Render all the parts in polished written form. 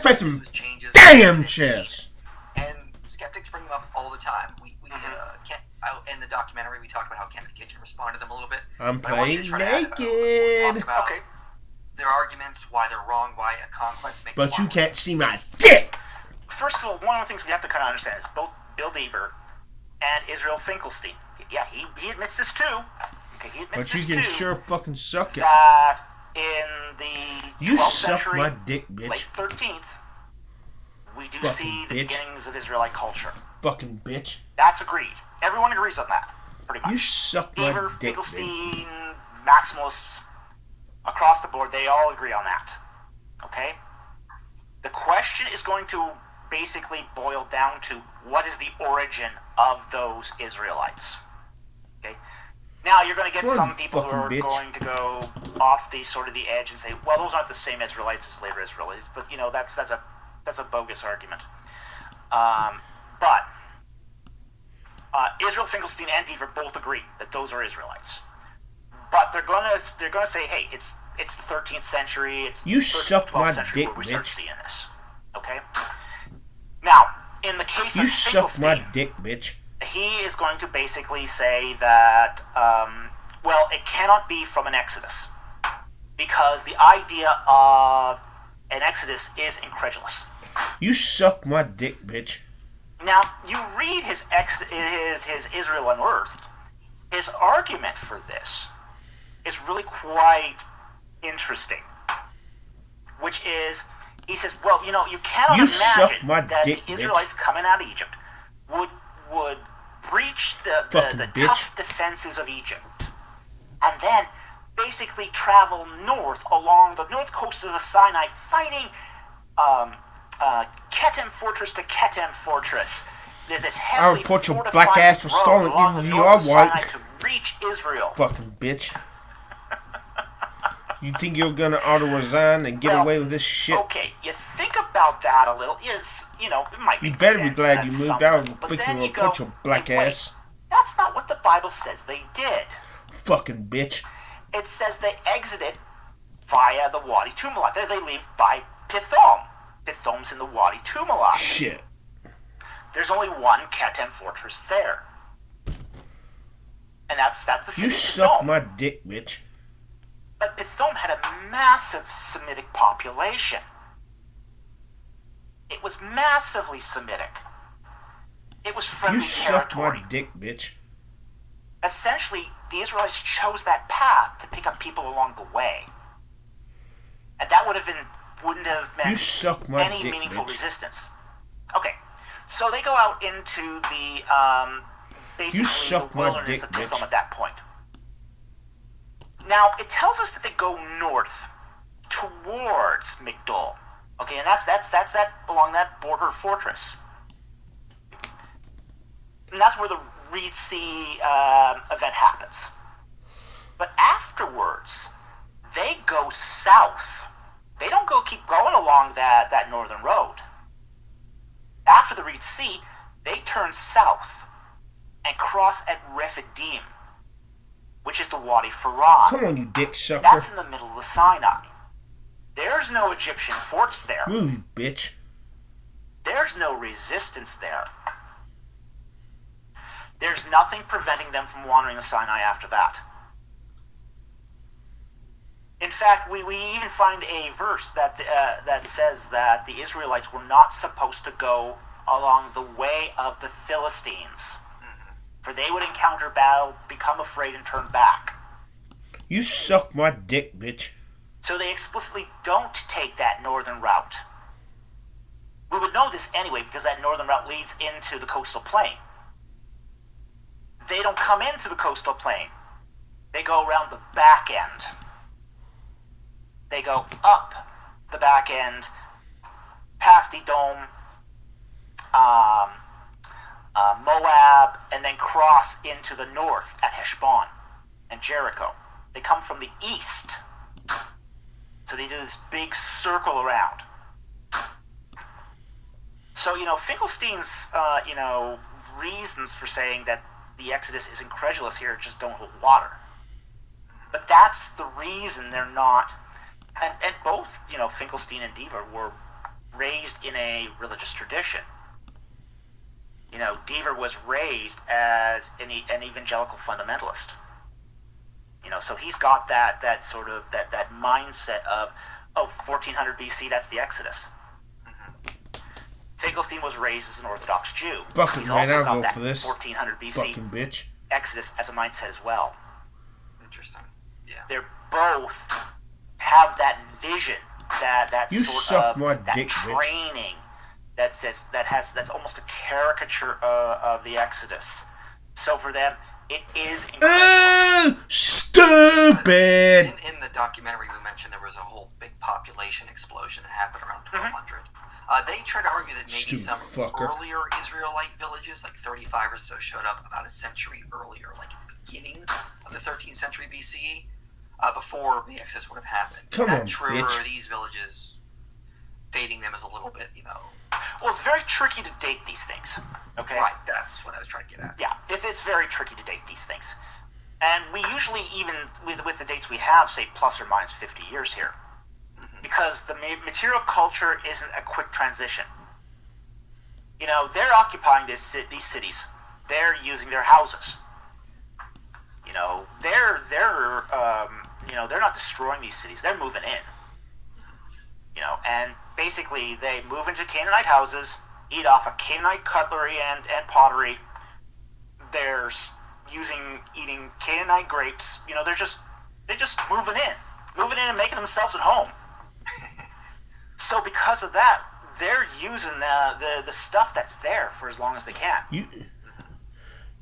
Play some changes damn chess. And skeptics bring them up all the time. We can't. In the documentary, we talked about how Kenneth Kitchen responded to them a little bit. I'm But I want you playing to try to add naked. talk about their arguments, why they're wrong, why a conquest makes But you sense. can't see my dick. First of all, one of the things we have to kind of understand is both Bill Deaver and Israel Finkelstein. Yeah, he admits this too. Okay, he admits But you this can too. sure fucking suck it. That in the You 12th suck century, my dick, bitch. late 13th, we do Fucking see the bitch. beginnings of Israelite culture. Fucking bitch. That's agreed. Everyone agrees on that, pretty much. You suck my Deaver, dick, bitch. Finkelstein, Maximalists, across the board, they all agree on that. Okay? The question is going to basically boil down to what is the origin of those Israelites. Okay? Now you're going to get What some people who fucking are bitch. going to go off the sort of the edge and say, well, those aren't the same Israelites as later Israelites, but that's a bogus argument. But Israel Finkelstein and Deaver both agree that those are Israelites. But they're gonna say, hey, it's the 13th century, it's You the 13th, suck 12th my century dick, where we start bitch. seeing this. Okay. Now, in the case You of suck Finkelstein, my dick, bitch. he is going to basically say that, well, it cannot be from an Exodus because the idea of an Exodus is incredulous. You suck my dick, bitch. Now, you read his Israel Unearthed. His argument for this is really quite interesting, which is, he says, well, you cannot You suck imagine my that dick, the Israelites coming out of Egypt would breach the Fucking tough bitch. defenses of Egypt and then basically travel north along the north coast of the Sinai, fighting Ketem fortress to Ketem fortress. There's this heavily report your fortified black ass for road stalling along even the if you north are of white. Sinai to reach Israel. Fucking bitch. You think you're gonna auto-resign and get Well, away with this shit? Okay, you think about that a little. Yes, it might You make better be sense glad at you some moved out level, and but fix then your you go, put your black wait, ass. that's not what the Bible says they did. Fucking bitch. It says they exited via the Wadi Tumalat. There they leave by Pithom. Pithom's in the Wadi Tumalat. Shit. There's only one Ketem fortress there. And that's the city You of suck Pithom. my dick, bitch. But Pithom had a massive Semitic population. It was massively Semitic. It was friendly You suck territory. my dick, bitch. Essentially, the Israelites chose that path to pick up people along the way. And that wouldn't have You meant suck my any dick, meaningful bitch. resistance. Okay, so they go out into the basically suck the my wilderness dick, of Pithom bitch. at that point. Now, it tells us that they go north towards Migdol. Okay, and that's that along that border fortress. And that's where the Reed Sea event happens. But afterwards, they go south. They don't keep going along that northern road. After the Reed Sea, they turn south and cross at Rephidim, which is the Wadi Faran. Come on, you dick sucker. That's in the middle of the Sinai. There's no Egyptian forts there. Move, you bitch. There's no resistance there. There's nothing preventing them from wandering the Sinai after that. In fact, we even find a verse that says that the Israelites were not supposed to go along the way of the Philistines, for they would encounter battle, become afraid, and turn back. You suck my dick, bitch. So they explicitly don't take that northern route. We would know this anyway because that northern route leads into the coastal plain. They don't come into the coastal plain. They go around the back end. They go up the back end, past Edom, Moab, and then cross into the north at Heshbon and Jericho. They come from the east. So they do this big circle around. So, Finkelstein's, reasons for saying that the Exodus is incredulous here just don't hold water. But that's the reason they're not. And both, Finkelstein and Deaver were raised in a religious tradition. Deaver was raised as an evangelical fundamentalist. So he's got that sort of that mindset of, 1400 BC, that's the Exodus. Finkelstein was raised as an Orthodox Jew. Fucking He's man, also I'll got go that for this. 1400 BC Fucking bitch. Exodus as a mindset as well. Interesting. Yeah. They're both have that vision, that You sort suck of my that dick, bitch. training that's almost a caricature of the Exodus. So for them, it is incredulous. Stupid! In the documentary we mentioned, there was a whole big population explosion that happened around 1200. They try to argue that maybe Stupid some fucker. earlier Israelite villages, like 35 or so, showed up about a century earlier, like at the beginning of the 13th century BCE, before the Exodus would have happened. Is Come that on, true, bitch. or are these villages dating them as a little bit, Well, it's very tricky to date these things. Okay. Right, that's what I was trying to get at. Yeah, it's very tricky to date these things, and we usually, even with the dates we have, say plus or minus 50 years here, because the material culture isn't a quick transition. They're occupying these cities. They're using their houses. They're not destroying these cities. They're moving in. And basically they move into Canaanite houses, eat off of Canaanite cutlery and pottery. They're eating Canaanite grapes. They're just moving in and making themselves at home. So because of that, they're using the stuff that's there for as long as they can. You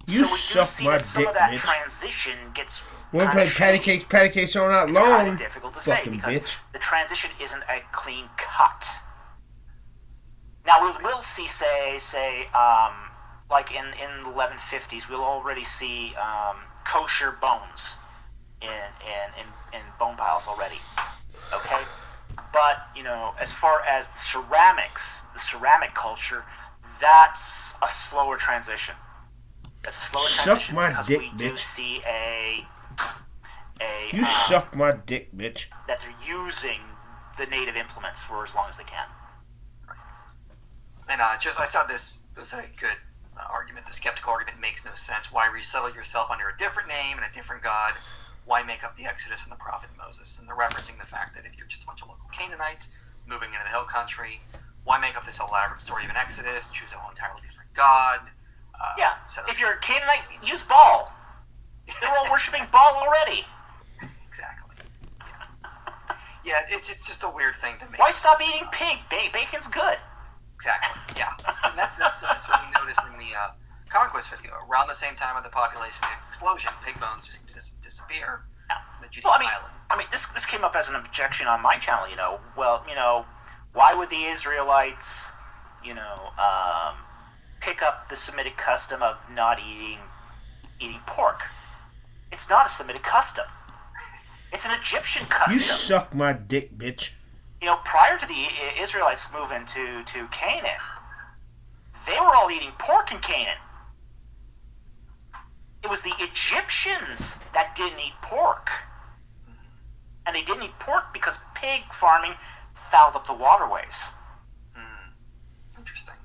So we do suck see my that some dick, of that bitch. transition gets We're kinda playing patty shady. cakes all night It's kind long. of difficult to say Fucking because bitch. the transition isn't a clean cut. Now we will see, like in the 1150s, we'll already see kosher bones in bone piles already. Okay, but as far as the ceramic culture, that's a slower transition. That's a slower Suck transition my because dick, we do bitch. see You suck my dick, bitch. that they're using the native implements for as long as they can. And I saw this was a good argument. The skeptical argument makes no sense. Why resettle yourself under a different name and a different god? Why make up the Exodus and the prophet Moses? And they're referencing the fact that if you're just a bunch of local Canaanites moving into the hill country, why make up this elaborate story of an Exodus? Choose a whole entirely different god. If you're a Canaanite, use Baal. They're all worshiping Baal already. Exactly. Yeah, it's just a weird thing to make. Why stop eating pig? Bacon's good. Exactly. Yeah, and that's what we noticed in the conquest video. Around the same time of the population explosion, pig bones just seem to disappear. In the Judean islands. This came up as an objection on my channel. Why would the Israelites, pick up the Semitic custom of not eating pork? It's not a Semitic custom. It's an Egyptian custom. You suck my dick, bitch. Prior to the Israelites moving to Canaan, they were all eating pork in Canaan. It was the Egyptians that didn't eat pork. And they didn't eat pork because pig farming fouled up the waterways. Interesting.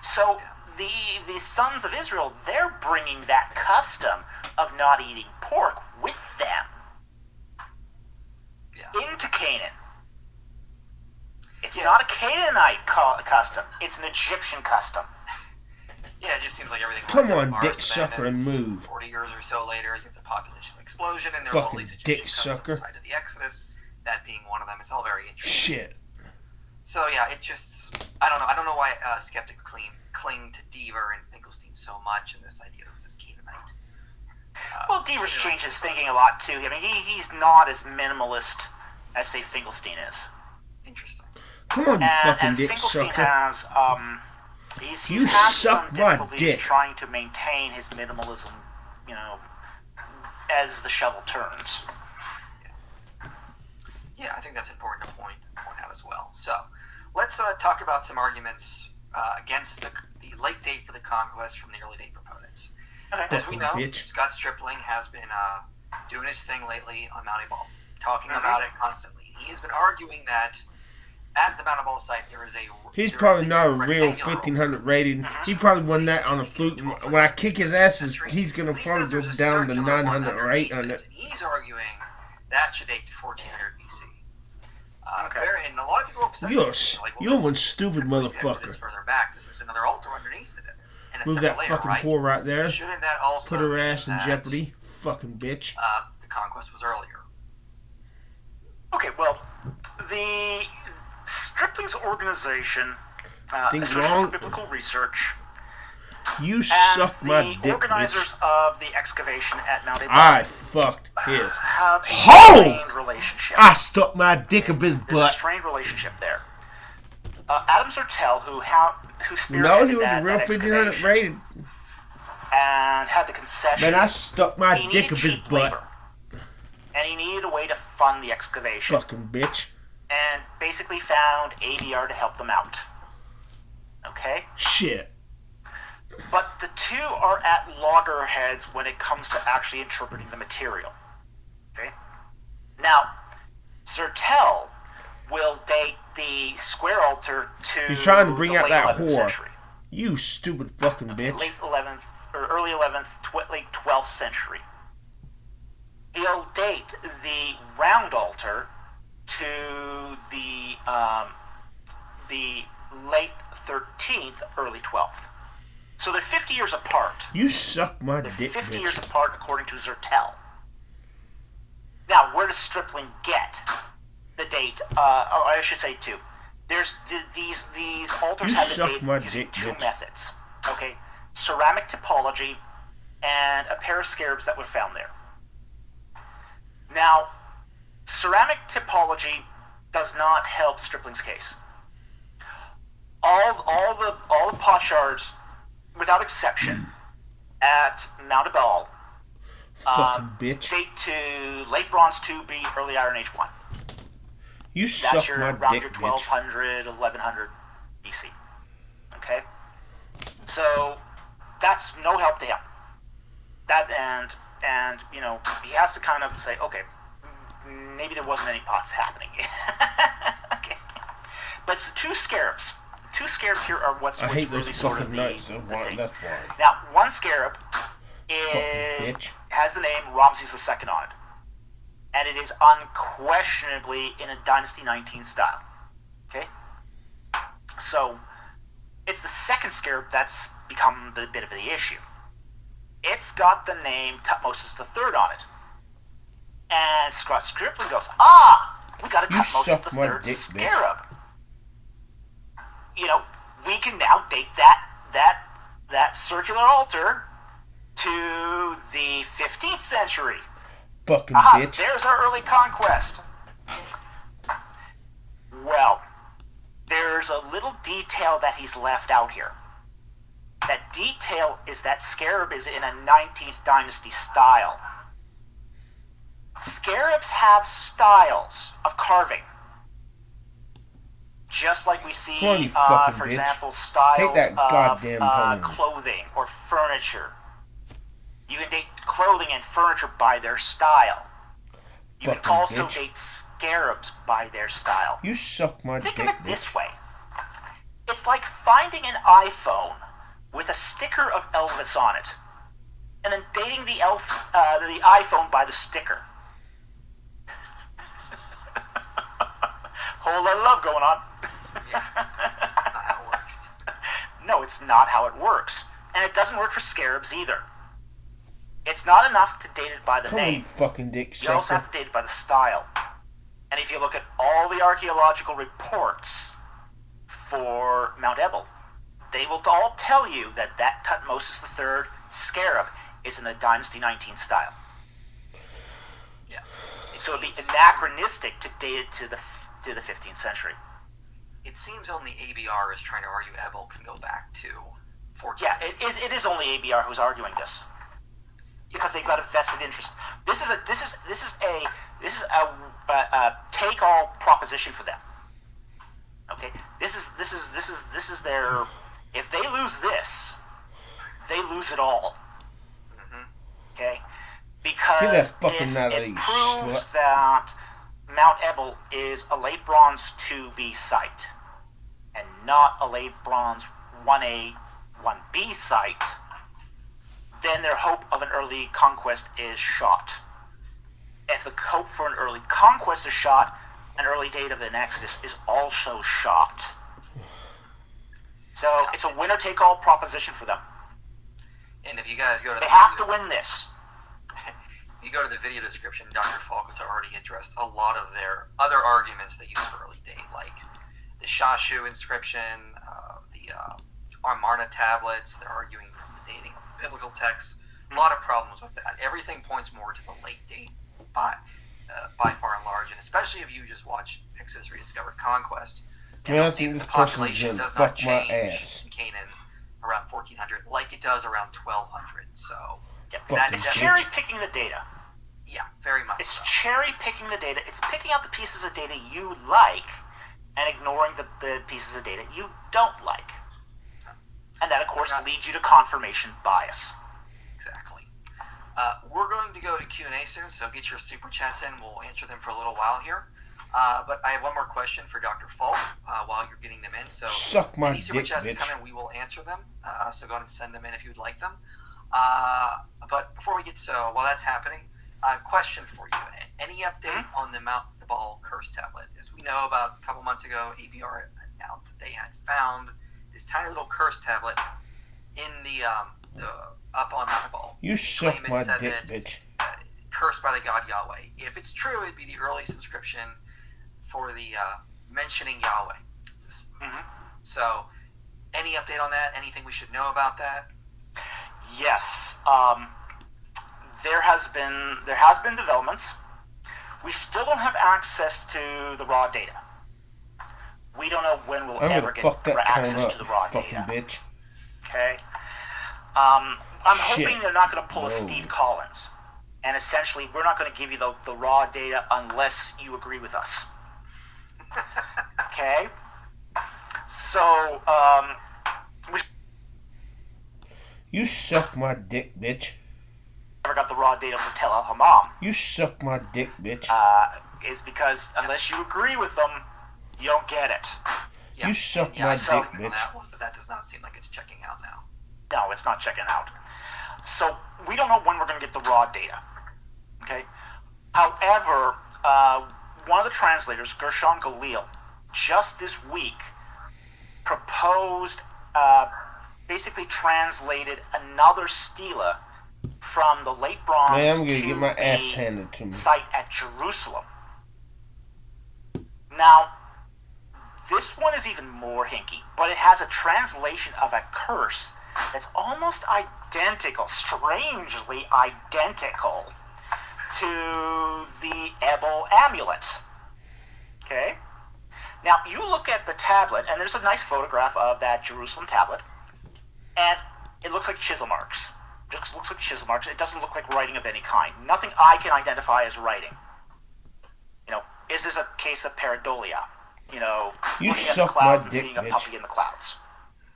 So the sons of Israel, they're bringing that custom of not eating pork with them into Canaan. It's not a Canaanite custom. It's an Egyptian custom. Yeah, it just seems like everything. Come lines on, up. dick Mars sucker, and abandons. move. 40 years or so later, you have the population explosion, and there's all Fucking these dick Egyptian customs sucker. tied to the Exodus. That being one of them. It's all very interesting. Shit. So yeah, it just I don't know why skeptics cling to Deaver and Finkelstein so much, and this idea that it's this Canaanite. Well, Deaver's changed his thinking a lot too. He's not as minimalist as say Finkelstein is. Interesting. Come on, you fucking And dick Finkelstein sucker. has he's You had suck some my difficulties dick. trying to maintain his minimalism, as the shovel turns. Yeah, I think that's important to point out as well. So, let's talk about some arguments against the late date for the conquest from the early date proponents. Okay. As we know, Bitch. Scott Stripling has been doing his thing lately on Mount Ebal, talking about it constantly. He has been arguing that at the Mount Ebal site, there is a. He's there probably is not a real rectangular 1500 rated. He probably won that on a fluke. When I kick his asses, he's gonna He probably says go there's a down to circular one 900 or underneath 800. it, and he's arguing that should date to 1400 BC. Okay. And a lot of people have said You're this, like, well, you're this one stupid could push the motherfucker. Exodus further back because there's another altar underneath it. And a Move second that layer, fucking right? whore right there. Shouldn't that also Put her mean ass in that, jeopardy. Fucking bitch. the conquest was earlier? Okay, well, the Stripling's organization, Think Association wrong. for Biblical Research, You and suck my the dick, organizers bitch. of the excavation at Mount Ebal I fucked his. have a Ho! strained relationship. I stuck my dick up his There's a butt. strained relationship there. Adam Zertel, who spearheaded No, he was that a real 1500 excavation rated. and had the concession. Man, I stuck my he dick needed up his cheap butt. labor, and he needed a way to fund the excavation, Fucking bitch. and basically found ABR to help them out. Okay? Shit. But the two are at loggerheads when it comes to actually interpreting the material. Okay? Now, Zertel will date the square altar to He's trying to bring the out late that 11th whore. century. You stupid fucking bitch. Late 11th, or early 11th, late 12th century. He'll date the round altar to the late 13th, early 12th. So they're 50 years apart. You suck my They're dick, 50 bitch. years apart, according to Zertel. Now, where does Stripling get the date? Or I should say two. There's these altars You have suck a date my using dick, two bitch. methods. Okay, ceramic typology and a pair of scarabs that were found there. Now, ceramic typology does not help Stripling's case. All the potsherds, without exception, at Mount Ebal Fucking bitch. date to late Bronze 2B, early Iron Age 1. You That's suck your my around dick, your bitch. 1200, 1100 BC. Okay? So, that's no help to him. That, and you know, he has to kind of say, okay, maybe there wasn't any pots happening. Okay. But it's the two scarabs. The two scarabs here are what's I hate really those sort of fucking the nuts. So thing. that's why. Now, one scarab Fucking bitch. has the name Ramses II on it. And it is unquestionably in a Dynasty 19 style. Okay? So, it's the second scarab that's become the bit of the issue. It's got the name Tutmosis III on it. And Scott Stripling goes, we got a You Tutmosis suck my III dick, bitch. scarab. You know, we can now date that circular altar to the 15th century. Fucking Aha, bitch. there's our early conquest. Well, there's a little detail that he's left out here. That detail is that scarab is in a 19th dynasty style. Scarabs have styles of carving. Just like we see, Come on, you fucking for bitch. example, styles Take that goddamn of home. clothing or furniture. You can date clothing and furniture by their style. You can Fucking also bitch. date scarabs by their style. You suck my Think dick, of it bitch. this way. It's like finding an iPhone with a sticker of Elvis on it, and then dating the iPhone by the sticker. Whole lot of love going on. Yeah, not how it works. No, it's not how it works. And it doesn't work for scarabs either. It's not enough to date it by the Come on, you name. fucking dick You also sucker. have to date it by the style. And if you look at all the archaeological reports for Mount Ebal, they will all tell you that Tutmosis III scarab is in a Dynasty 19 style. Yeah. So it'd be anachronistic to date it to the 15th century. It seems only ABR is trying to argue Ebal can go back to 14. Yeah, it is only ABR who's arguing this because they've got a vested interest. This is a take all proposition for them. Okay, this is their. If they lose this, they lose it all. Okay, because Get that fucking if nut out of it you, proves slut. that Mount Ebal is a late Bronze 2b site and not a late bronze 1a, 1b site, then their hope of an early conquest is shot. If the hope for an early conquest is shot, an early date of an exodus is also shot. So it's a winner-take-all proposition for them. And if you guys go to they have to win this. If you go to the video description, Dr. Falk has already addressed a lot of their other arguments they use for early date, like the Shashu inscription, the Amarna tablets. They're arguing from the dating of biblical texts. A lot of problems with that. Everything points more to the late date by far and large, and especially if you just watch Exodus Rediscovered Conquest, and you'll see that the population does not change in Canaan around 1400 like it does around 1200. So it's cherry picking the data. Yeah, very much. It's cherry picking the data. It's picking out the pieces of data you like and ignoring the pieces of data you don't like. And that, of course, leads you to confirmation bias. Exactly. We're going to go to Q&A soon, so get your super chats in. We'll answer them for a little while here. But I have one more question for Dr. Falk while you're getting them in. So suck my any super dick, chats bitch. that come in, we will answer them. So go ahead and send them in if you would like them. But before we get to while that's happening, question for you. Any update on the Mount the Ball curse tablet? As we know, about a couple months ago, ABR announced that they had found this tiny little curse tablet in the up on Mount the Ball. You suck my dick, bitch. Cursed by the god Yahweh. If it's true, it'd be the earliest inscription for the mentioning Yahweh. So, any update on that? Anything we should know about that? Yes. There has been developments. We still don't have access to the raw data. We don't know when we'll ever get access to the raw data. Bitch. Okay. I'm hoping they're not going to pull a Steve Collins. And essentially, we're not going to give you the raw data unless you agree with us. Okay? So, you suck my dick, bitch. Never got the raw data for Tel El Hammam. You suck my dick, bitch. Is because unless you agree with them, you don't get it. Yeah. You suck my dick, bitch. That one, but that does not seem like it's checking out now. No, it's not checking out. So, we don't know when we're going to get the raw data. Okay? However, one of the translators, Gershon Galil, just this week proposed, basically translated another stela from the late bronze Man, I'm gonna to get my ass a handed to me. site at Jerusalem. Now, this one is even more hinky, but it has a translation of a curse that's almost identical, strangely identical, to the Ebel amulet. Okay? Now, you look at the tablet, and there's a nice photograph of that Jerusalem tablet, and it looks like chisel marks. It just looks like chisel marks. It doesn't look like writing of any kind. Nothing I can identify as writing. You know, is this a case of pareidolia? You know, you looking at the suck clouds my and dick, seeing a bitch. puppy in the clouds.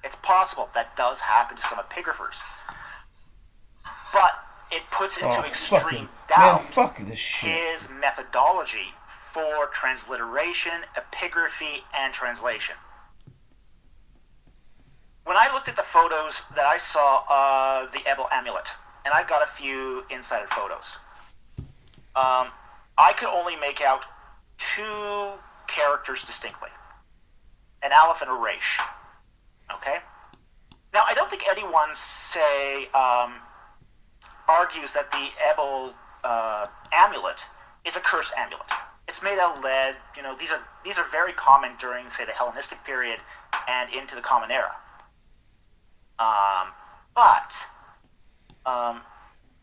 It's possible that does happen to some epigraphers. But it puts into extreme doubt this shit. his methodology for transliteration, epigraphy, and translation. When I looked at the photos that I saw of the Ebel amulet, and I got a few insider photos, I could only make out two characters distinctly. An aleph and a resh. Okay? Now, I don't think anyone, argues that the Ebel amulet is a curse amulet. It's made out of lead. You know, these are very common during, say, the Hellenistic period and into the Common Era. But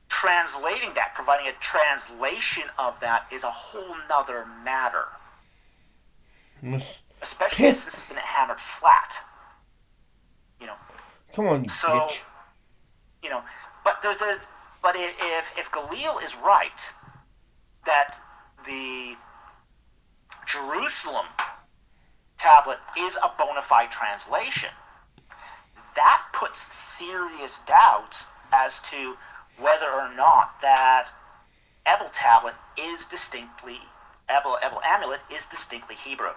translating that, providing a translation of that, is a whole nother matter. Especially since it's been hammered flat. You know. Come on, you bitch. You know, but but if Galil is right that the Jerusalem tablet is a bona fide translation, that puts serious doubts as to whether or not that Ebel tablet is distinctly Ebel amulet is distinctly Hebrew.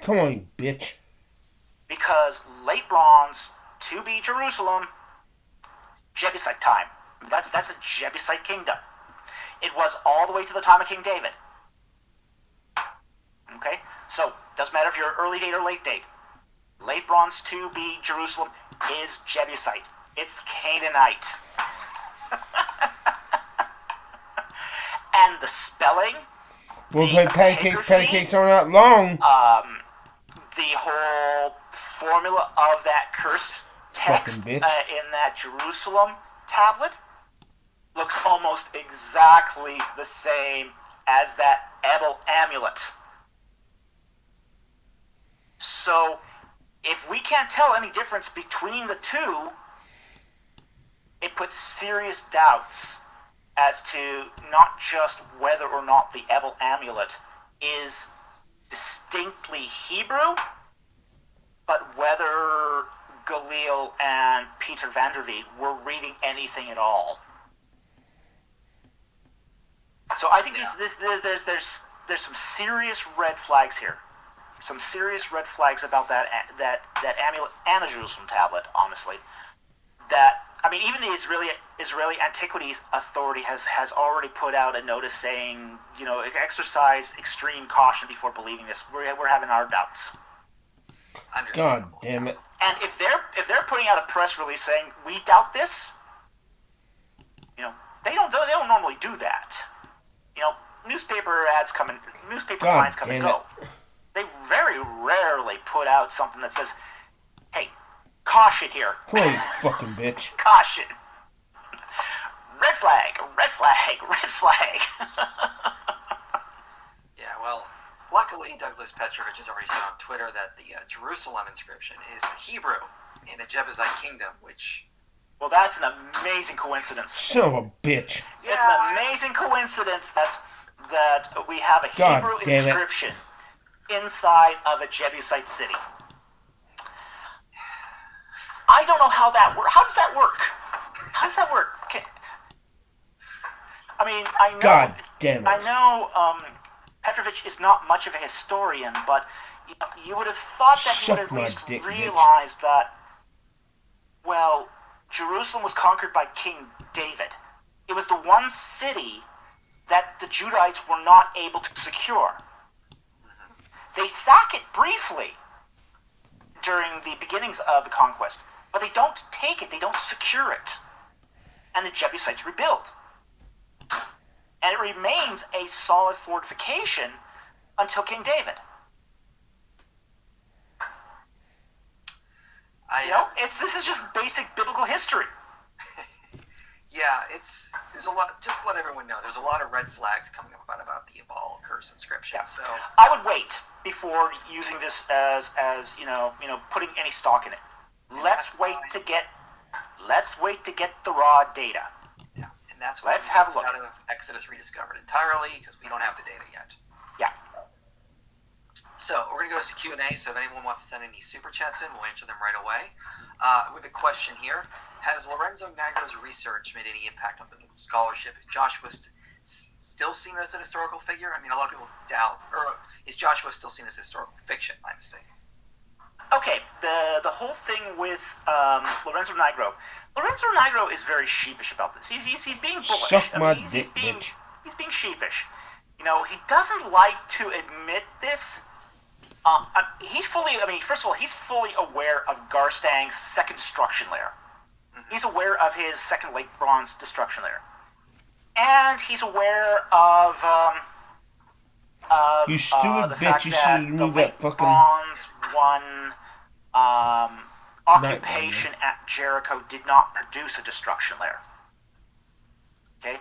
Come on, you bitch. Because late bronze, 2B Jerusalem, Jebusite time. That's a Jebusite kingdom. It was all the way to the time of King David. Okay? So, doesn't matter if you're early date or late date. Late bronze 2B Jerusalem is Jebusite. It's Canaanite. And the spelling, We'll play pancakes are not long. the whole formula of that curse text in that Jerusalem tablet looks almost exactly the same as that Ebel amulet. So, if we can't tell any difference between the two, it puts serious doubts as to not just whether or not the Ebel amulet is distinctly Hebrew, but whether Galil and Peter van der Veen were reading anything at all. So I think there's some serious red flags here. Some serious red flags about that amulet and the Jerusalem tablet, honestly. That, I mean, even the Israeli Antiquities Authority has already put out a notice saying, you know, exercise extreme caution before believing this. We're having our doubts. God damn it! And if they're putting out a press release saying we doubt this, you know, they don't normally do that. You know, newspaper fines come and go. They very rarely put out something that says, "Hey, caution here." Come on, you fucking bitch. Caution. Red flag, red flag, red flag. Yeah, well, luckily Douglas Petrovich has already said on Twitter that the Jerusalem inscription is Hebrew in a Jebusite kingdom, which... Well, that's an amazing coincidence. Son of a bitch. Yeah. It's an amazing coincidence that we have a Hebrew inscription inside of a Jebusite city. I don't know how that works. How does that work? How does that work? I know. God damn it. I know Petrovich is not much of a historian, but you would have thought that he would at least realize that, well, Jerusalem was conquered by King David. It was the one city that the Judahites were not able to secure. They sack it briefly during the beginnings of the conquest, but they don't take it, they don't secure it. And the Jebusites rebuild. And it remains a solid fortification until King David. This is just basic biblical history. Yeah, there's a lot. Just let everyone know, there's a lot of red flags coming up about the Ebal curse inscription. Yeah. So I would wait before using this as putting any stock in it. Let's wait to get the raw data. Yeah, and that's let's have a look. Out of Exodus Rediscovered entirely because we don't have the data yet. Yeah. So we're gonna go to Q&A. So if anyone wants to send any super chats in, we'll answer them right away. We have a question here. Has Lorenzo Nigro's research made any impact on biblical scholarship? Is Joshua still seen as an historical figure? I mean, a lot of people doubt. Or is Joshua still seen as historical fiction? My mistake. Okay, the whole thing with Lorenzo Nigro. Lorenzo Nigro is very sheepish about this. He's being bullish. Suck my dick, bitch. He's being sheepish. You know, he doesn't like to admit this. He's fully aware of Garstang's second destruction layer. Mm-hmm. He's aware of his second late bronze destruction layer. And he's aware of you stupid the bitch, fact you that should the move late that fucking bronze one occupation at Jericho did not produce a destruction layer. Okay?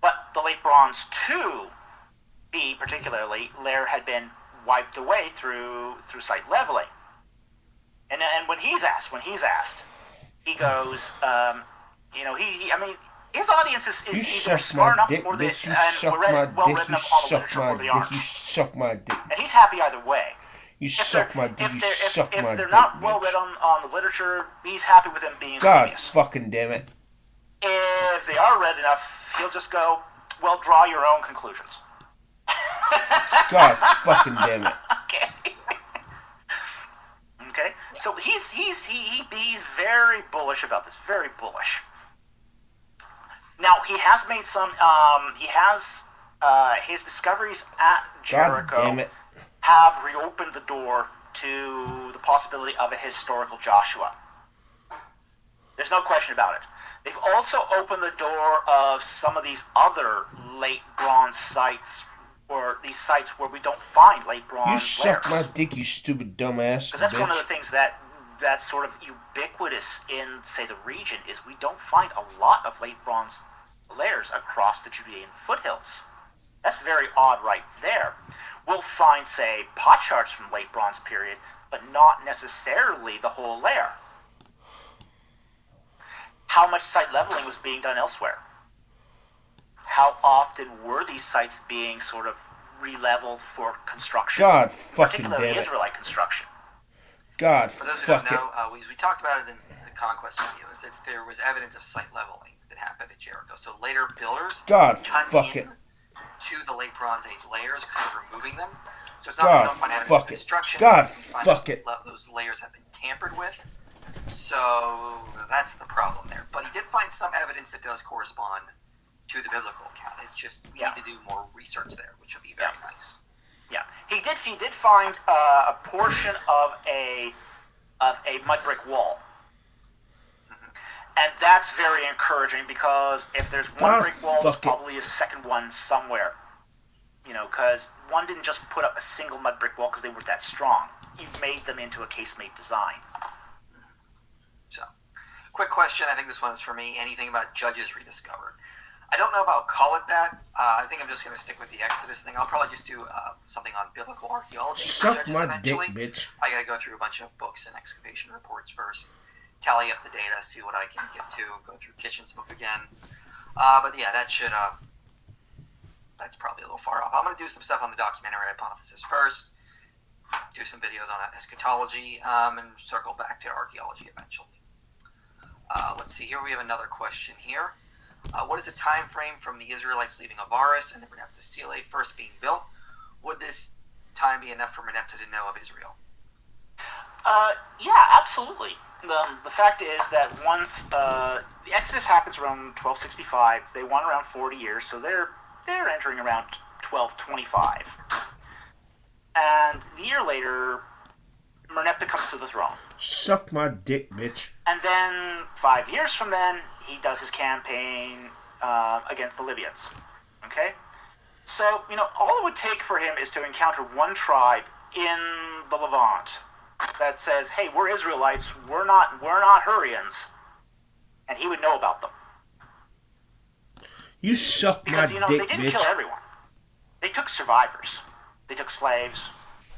But the late bronze 2B particularly layer had been wiped away through site leveling. And when he's asked, he goes, his audience is either smart enough or they well read enough on the literature or they aren't. You suck my dick. And he's happy either way. You suck my dick. You suck my dick. If they're not well read on the literature, he's happy with them being God dubious. fucking damn it. If they are read enough, he'll just go, well, draw your own conclusions. God fucking damn it. Okay. So he's very bullish about this. Very bullish. Now he has made some. His discoveries at Jericho have reopened the door to the possibility of a historical Joshua. There's no question about it. They've also opened the door of some of these other late bronze sites, or these sites where we don't find late bronze You suck layers. my dick, you stupid dumbass. Because that's bitch. one of the things that's sort of ubiquitous in, say, the region, is we don't find a lot of late bronze layers across the Judean foothills. That's very odd right there. We'll find, say, potsherds from late bronze period, but not necessarily the whole layer. How much site leveling was being done elsewhere? How often were these sites being sort of re-leveled for construction? God fucking particularly damn it. Israelite construction. God For those who fuck don't it. know, we talked about it in the Conquest video, is that there was evidence of site leveling that happened at Jericho. So later builders God cut fuck in it. to the late Bronze Age layers because of removing them. So it's not God that we don't find evidence of fuck it. construction. God we find fuck those, it. Those layers have been tampered with. So that's the problem there. But he did find some evidence that does correspond to the biblical account. It's just we need to do more research there, which would be very nice. Yeah, he did find a portion of a mud brick wall, and that's very encouraging because if there's one brick wall, there's probably a second one somewhere. You know, because one didn't just put up a single mud brick wall because they weren't that strong. You made them into a casemate design. So, quick question. I think this one is for me. Anything about Judges rediscovered? I don't know if I'll call it that. I think I'm just going to stick with the Exodus thing. I'll probably just do something on biblical archaeology. Suck my dick, bitch. I got to go through a bunch of books and excavation reports first, tally up the data, see what I can get to, go through Kitchen's book again. But yeah, that should. That's probably a little far off. I'm going to do some stuff on the documentary hypothesis first, do some videos on eschatology, and circle back to archaeology eventually. Let's see. Here we have another question here. What is the time frame from the Israelites leaving Avaris and the Renepta Stele first being built? Would this time be enough for Renepta to know of Israel? Yeah, absolutely. The fact is that once the Exodus happens around 1265, they want around 40 years, so they're entering around 1225. And a year later, Renepta comes to the throne. Suck my dick, bitch. And then 5 years from then, he does his campaign against the Libyans. Okay? So, all it would take for him is to encounter one tribe in the Levant that says, hey, we're Israelites, we're not Hurrians. And he would know about them. You suck because, my dick, they didn't bitch. kill everyone. They took survivors. They took slaves.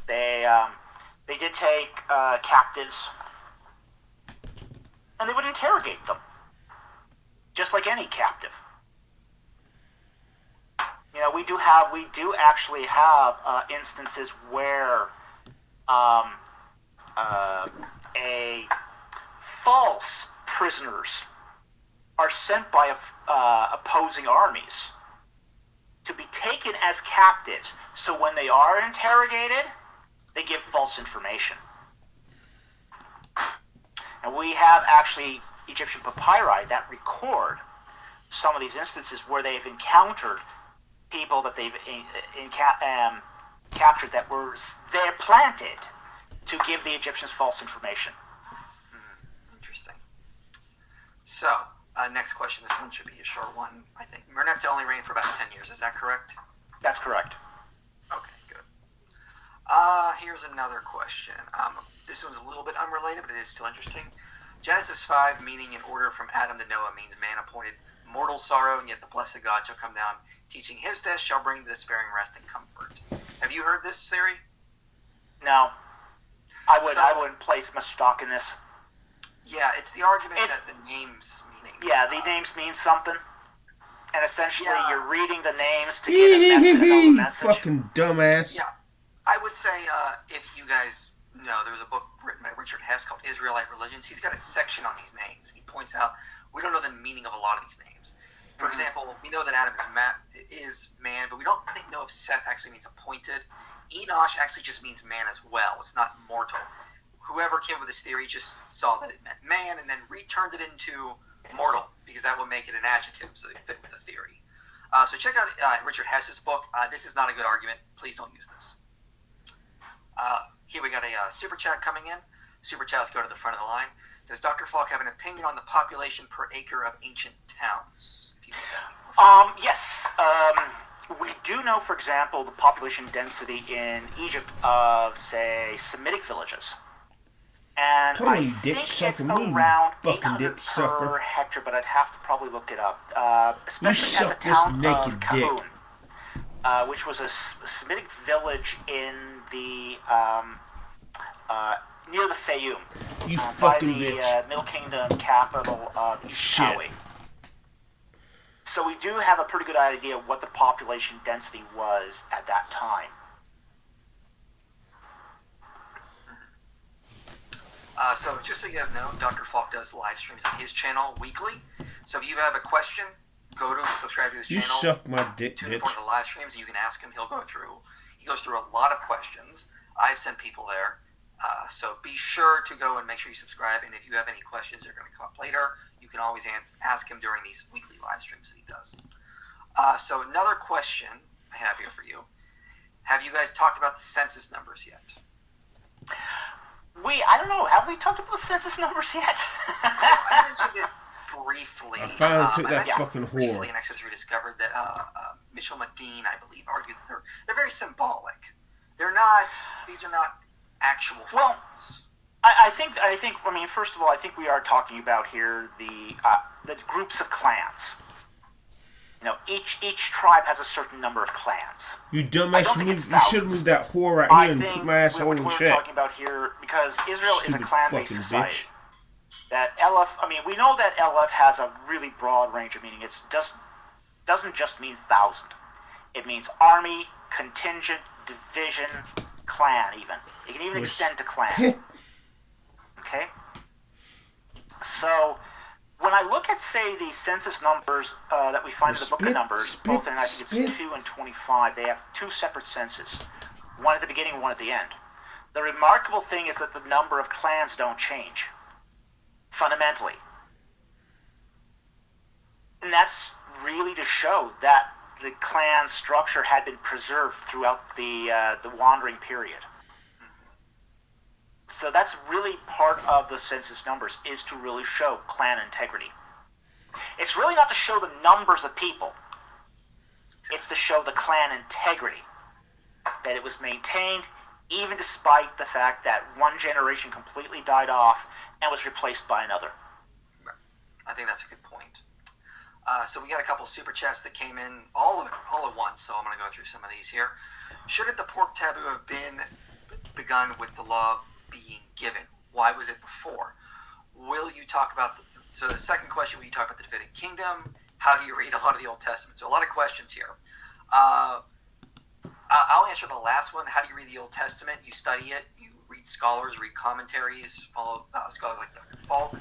They did take captives. And they would interrogate them. Just like any captive. We do actually have instances where false prisoners are sent by opposing armies to be taken as captives. So when they are interrogated, they give false information. And we have actually Egyptian papyri that record some of these instances where they've encountered people that they've captured that were there planted to give the Egyptians false information. Interesting. So, next question. This one should be a short one, I think. Renepta only reigned for about 10 years. Is that correct? That's correct. Okay, good. Here's another question. This one's a little bit unrelated, but it is still interesting. Genesis 5, meaning in order from Adam to Noah, means man appointed mortal sorrow, and yet the blessed God shall come down, teaching his death shall bring the despairing rest and comfort. Have you heard this theory? No. I wouldn't place much stock in this. Yeah, it's the argument that the names meaning. Yeah, the names mean something. And essentially you're reading the names to get a message about the message. Fucking dumbass. Yeah. I would say, if you guys know, there was a book written by Richard Hess called Israelite Religions. He's got a section on these names. He points out we don't know the meaning of a lot of these names. For example, we know that Adam is man, but we don't know if Seth actually means appointed. Enosh actually just means man as well. It's not mortal. whoever came up with this theory just saw that it meant man and then returned it into mortal because that would make it an adjective, so it fit with the theory. So check out Richard Hess's book. This is not a good argument. Please don't use this. Here we got a super chat coming in. Super chats go to the front of the line. Does Dr. Falk have an opinion on the population per acre of ancient towns? If you think that Yes. We do know, for example, the population density in Egypt of, say, Semitic villages. And Totally I dick think sucker it's move, around fucking 800 dick sucker. per hectare, but I'd have to probably look it up. Especially at suck the this town naked of dick. Kahun, which was a Semitic village in the near the Fayoum, You by fucking the bitch. Middle Kingdom capital of Ishikawi. So we do have a pretty good idea of what the population density was at that time. So just so you guys know, Dr. Falk does live streams on his channel weekly. So if you have a question, go to subscribe to his You channel. suck my dick, Tune in bitch. for the live streams, and you can ask him. He goes through a lot of questions. I've sent people there. So be sure to go and make sure you subscribe. And if you have any questions that are going to come up later, you can always ask him during these weekly live streams that he does. So another question I have here for you. Have you guys talked about the census numbers yet? I don't know, have we talked about the census numbers yet? I mentioned it briefly. I finally took that mentioned fucking it briefly whore. in Exodus Rediscovered that Mitchell Medine, I believe, argued that they're very symbolic. These are not actual facts. I think. I mean, first of all, I think we are talking about here the groups of clans. You know, each tribe has a certain number of clans. You I dumbass, don't think you it's should thousands. move that whore right I here and think put my asshole what in we're check. talking about here, because Israel is a Stupid clan-based fucking society. bitch. That LF, I mean, we know that LF has a really broad range of meaning. It doesn't just mean thousand. It means army, contingent, division, clan. Even it can even extend to clan. Okay. So when I look at, say, the census numbers that we find in the Book of Numbers, both in, I think it's 2 and 25, they have two separate census, one at the beginning and one at the end. The remarkable thing is that the number of clans don't change, fundamentally. And that's really to show that the clan structure had been preserved throughout the wandering period. So that's really part of the census numbers, is to really show clan integrity. It's really not to show the numbers of people. It's to show the clan integrity. That it was maintained even despite the fact that one generation completely died off and was replaced by another. I think that's a good point. So we got a couple of super chats that came in all at once, so I'm going to go through some of these here. Shouldn't the pork taboo have been begun with the law being given? Why was it before? Will you talk about so the second question, will you talk about the Davidic kingdom? How do you read a lot of the Old Testament? So a lot of questions here. I'll answer the last one. How do you read the Old Testament? You study it, you read scholars, read commentaries, follow scholars like Dr. Falk.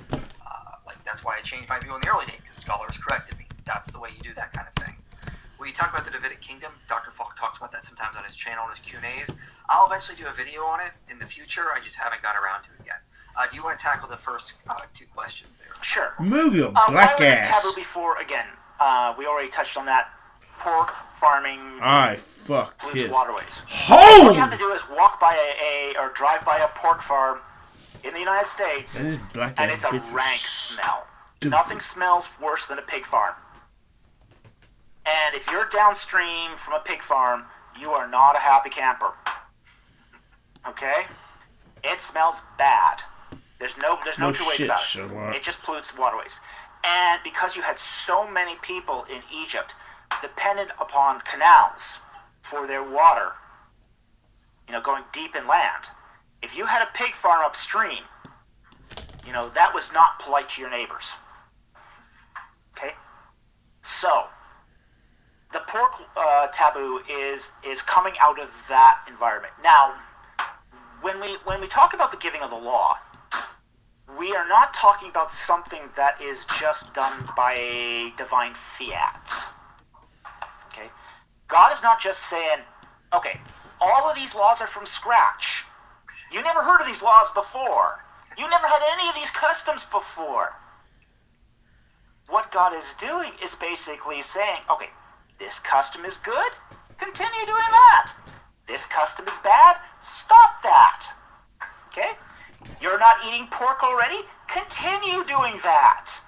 Like that's why I changed my view in the early days, because scholars corrected me. That's the way you do that kind of thing. When you talk about the Davidic kingdom, Dr. Falk talks about that sometimes on his channel, on his Q&As. I'll eventually do a video on it in the future. I just haven't got around to it yet. Do you want to tackle the first two questions there? Sure. Move your Why black was it ass. taboo before? Again, we already touched on that. Pork farming I fucked pollutes his waterways. All you have to home. do is walk by or drive by a pork farm in the United States, And this black and ass it's a bitch was rank smell. stupid. Nothing smells worse than a pig farm. And if you're downstream from a pig farm, you are not a happy camper. Okay? It smells bad. There's no No two ways shit, about it. Sherlock. It just pollutes waterways. And because you had so many people in Egypt dependent upon canals for their water, going deep inland, if you had a pig farm upstream, that was not polite to your neighbors. Okay? So, the pork taboo is coming out of that environment. Now, when we talk about the giving of the law, we are not talking about something that is just done by a divine fiat. Okay? God is not just saying, okay, all of these laws are from scratch. You never heard of these laws before. You never had any of these customs before. What God is doing is basically saying, okay, this custom is good, continue doing that. This custom is bad, stop that. Okay? You're not eating pork already, continue doing that.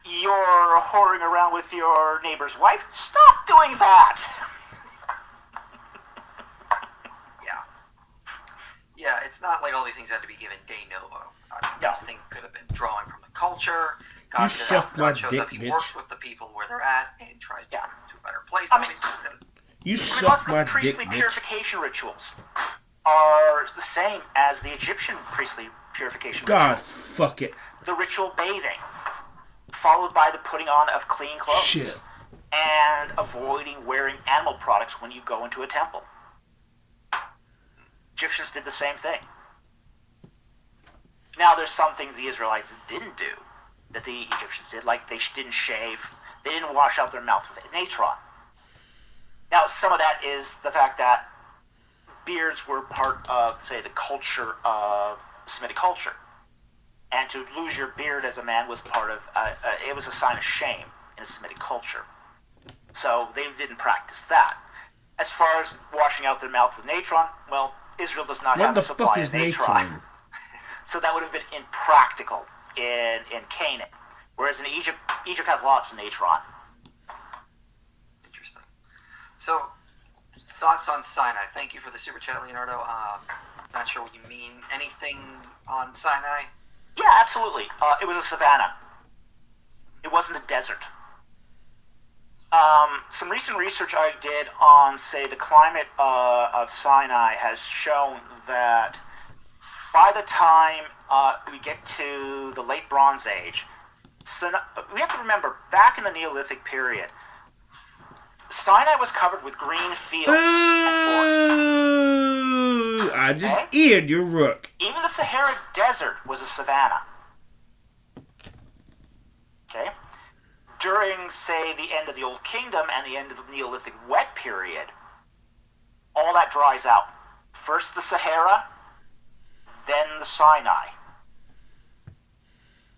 You're whoring around with your neighbor's wife, stop doing that. Yeah, it's not like all these things had to be given de novo. No. These things could have been drawing from the culture. God, You suck my shows dick, up, he bitch. works with the people where they're at and tries to Yeah. bring them to a better place. I mean, You Lots suck of my the priestly dick, bitch. purification rituals are the same as the Egyptian priestly purification God, rituals. fuck it. The ritual bathing, followed by the putting on of clean clothes, Shit. and avoiding wearing animal products when you go into a temple. Egyptians did the same thing. Now, there's some things the Israelites didn't do that the Egyptians did, like they didn't shave, they didn't wash out their mouth with natron. Now, some of that is the fact that beards were part of, say, the culture of Semitic culture. And to lose your beard as a man was part of, it was a sign of shame in a Semitic culture. So they didn't practice that. As far as washing out their mouth with natron, well, Israel does not What have the a supply fuck is of natron. natron? So that would have been impractical in Canaan. Whereas in Egypt has lots of natron. Interesting. So, thoughts on Sinai. Thank you for the super chat, Leonardo. Not sure what you mean. Anything on Sinai? Yeah, absolutely. It was a savanna. It wasn't a desert. Some recent research I did on, say, the climate of Sinai has shown that by the time we get to the late Bronze Age, we have to remember, back in the Neolithic period, Sinai was covered with green fields and forests. Ooh, I just Okay? eared your rook. Even the Sahara Desert was a savanna. Okay? During, say, the end of the Old Kingdom and the end of the Neolithic wet period, all that dries out. First the Sahara, then the Sinai.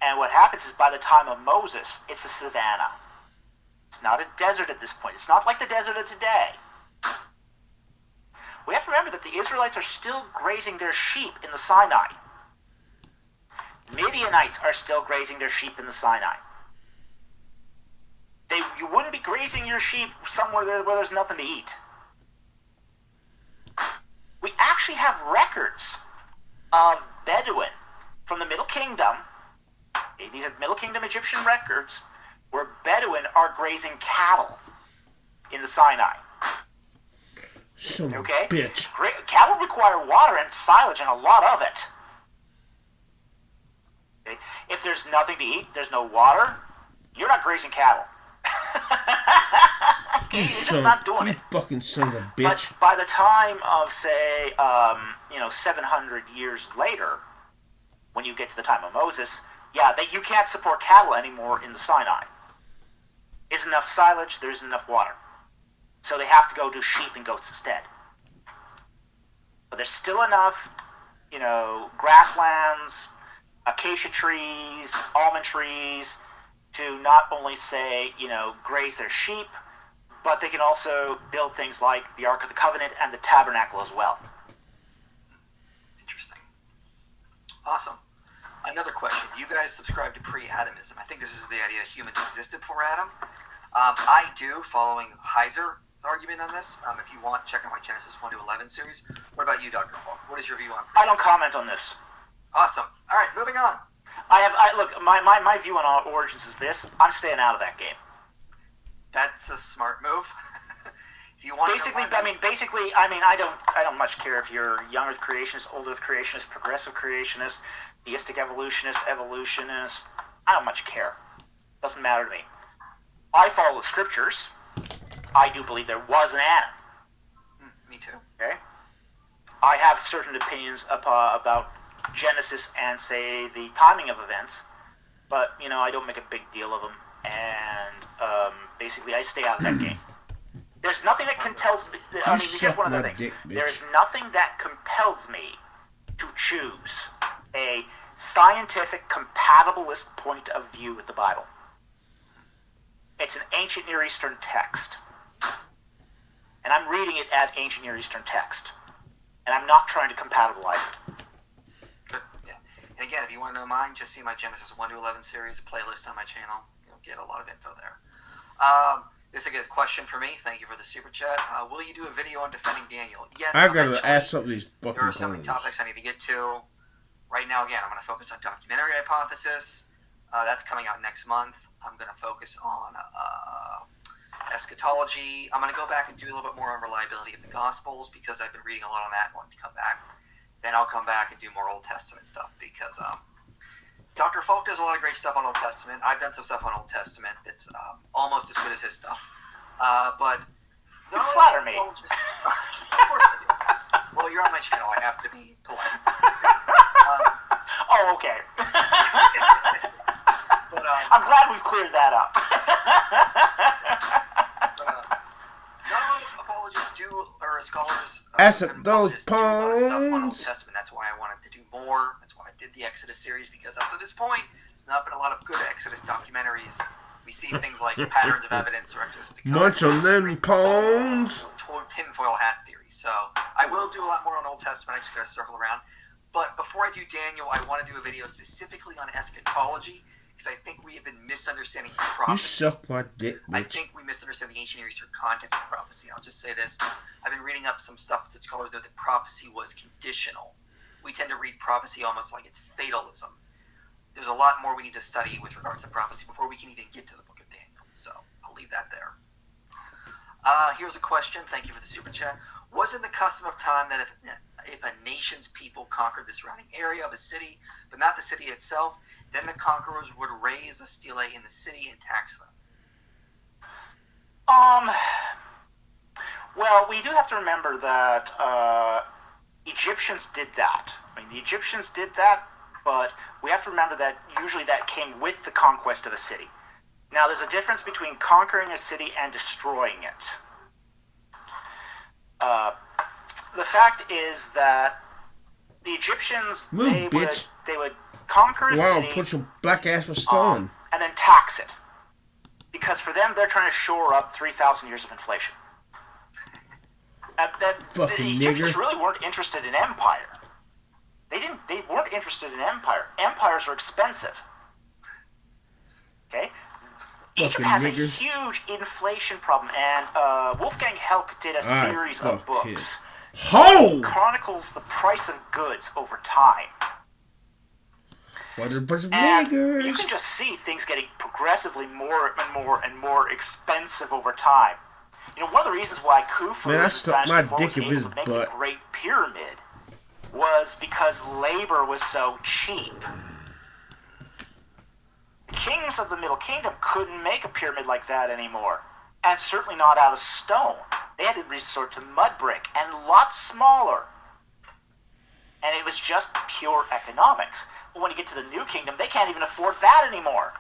And what happens is, by the time of Moses, it's a savanna. It's not a desert at this point. It's not like the desert of today. We have to remember that the Israelites are still grazing their sheep in the Sinai. Midianites are still grazing their sheep in the Sinai. You wouldn't be grazing your sheep somewhere where there's nothing to eat. We actually have records of Bedouin from the Middle Kingdom. Okay, these are Middle Kingdom Egyptian records where Bedouin are grazing cattle in the Sinai. Son of a Okay? bitch. Cattle require water and silage and a lot of it. Okay? If there's nothing to eat, there's no water, you're not grazing cattle. Okay? You're just not doing You it. fucking son of a bitch. But by the time of, say, 700 years later, when you get to the time of Moses, you can't support cattle anymore in the Sinai. There's enough silage, there's enough water. So they have to go do sheep and goats instead. But there's still enough, grasslands, acacia trees, almond trees, to not only say, graze their sheep, but they can also build things like the Ark of the Covenant and the Tabernacle as well. Interesting. Awesome. Another question. You guys subscribe to pre-Atomism. I think this is the idea humans existed before Adam. I do, following Heiser's argument on this. If you want, check out my Genesis 1 to 11 series. What about you, Dr. Falk? What is your view on I don't comment on this. Awesome. All right, moving on. Look, my view on Origins is this. I'm staying out of that game. That's a smart move. If you want I don't much care if you're young Earth creationist, old Earth creationist, progressive creationist, theistic evolutionist. I don't much care. Doesn't matter to me. I follow the scriptures. I do believe there was an Adam. Me too. Okay. I have certain opinions about Genesis and, say, the timing of events, but I don't make a big deal of them, and basically I stay out of that game. There's nothing that compels me. Here's one of the things. There's nothing that compels me to choose a scientific compatibilist point of view with the Bible. It's an ancient Near Eastern text. And I'm reading it as ancient Near Eastern text. And I'm not trying to compatibilize it. Good, yeah. And again, if you want to know mine, just see my Genesis 1 to 11 series playlist on my channel. You'll get a lot of info there. This is a good question for me. Thank you for the super chat. Will you do a video on defending Daniel? Yes, I gotta ask some of these fucking there are so many things. topics I need to get to. Right now, again, I'm going to focus on documentary hypothesis. That's coming out next month. I'm going to focus on eschatology. I'm going to go back and do a little bit more on reliability of the Gospels because I've been reading a lot on that and wanting to come back. Then I'll come back and do more Old Testament stuff because Dr. Falk does a lot of great stuff on Old Testament. I've done some stuff on Old Testament that's almost as good as his stuff. But you flatter me. Of course I do. Well, you're on my channel. I have to be polite. Oh, okay. But, I'm glad we've cleared that up. Not all apologists do, or scholars Accept those apologists do a lot of stuff on Old pawns. Testament. That's why I wanted to do more. That's why I did the Exodus series, because up to this point, there's not been a lot of good Exodus documentaries. We see things like Patterns of Evidence or Exodus to Code. Munch on them pawns. Tinfoil hat theory. So I will do a lot more on Old Testament. I just got to circle around. But before I do Daniel, I want to do a video specifically on eschatology because I think we have been misunderstanding You prophecy. suck my dick, I bitch. think we misunderstand the ancient Near Eastern context of prophecy. I'll just say this. I've been reading up some stuff that scholars know that prophecy was conditional. We tend to read prophecy almost like it's fatalism. There's a lot more we need to study with regards to prophecy before we can even get to the book of Daniel. So I'll leave that there. Here's a question. Thank you for the super chat. Wasn't the custom of time that if a nation's people conquered the surrounding area of a city, but not the city itself, then the conquerors would raise a stele in the city and tax them? Well, we do have to remember that Egyptians did that. I mean, the Egyptians did that, but we have to remember that usually that came with the conquest of a city. Now, there's a difference between conquering a city and destroying it. The fact is that the Egyptians, they would conquer a Wow, city, put your black ass for stolen. and then tax it. Because for them, they're trying to shore up 3,000 years of inflation. The Egyptians really weren't interested in empire. They weren't interested in empire. Empires are expensive. Okay? Egypt has a huge inflation problem, and Wolfgang Helck did a series of books that chronicles the price of goods over time. What a bunch of And niggers. you can just see things getting progressively more and more and more expensive over time. You know, one of the reasons why Khufu was able to make the Great Pyramid was because labor was so cheap. The kings of the Middle Kingdom couldn't make a pyramid like that anymore, and certainly not out of stone. They had to resort to mud brick, and lots smaller. And it was just pure economics. But when you get to the New Kingdom, they can't even afford that anymore.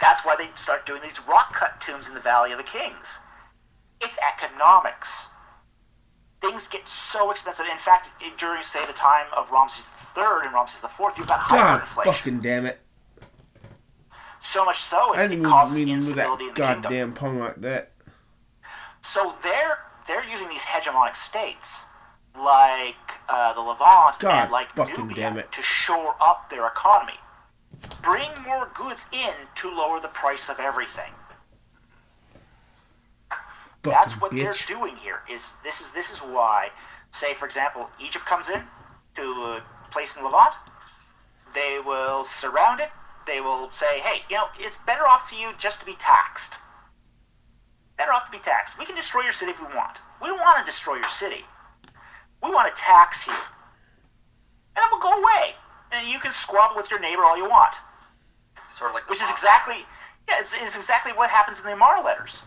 That's why they start doing these rock-cut tombs in the Valley of the Kings. It's economics. Things get so expensive. In fact, during, say, the time of Ramses III and Ramses IV, you've got hyperinflation. God fucking damn it. So much so, it causes instability in the kingdom. Goddamn pong like that. So they're using these hegemonic states, like the Levant and like Nubia, to shore up their economy. Bring more goods in to lower the price of everything. That's what they're doing here. This is why, say for example, Egypt comes in to a place in Levant. They will surround it. They will say, hey, you know, it's better off for you just to be taxed. Better off to be taxed. We can destroy your city if we want. We don't want to destroy your city. We want to tax you. And then we'll go away. And you can squabble with your neighbor all you want. Sort of like Which is exactly, it's exactly what happens in the Amara letters.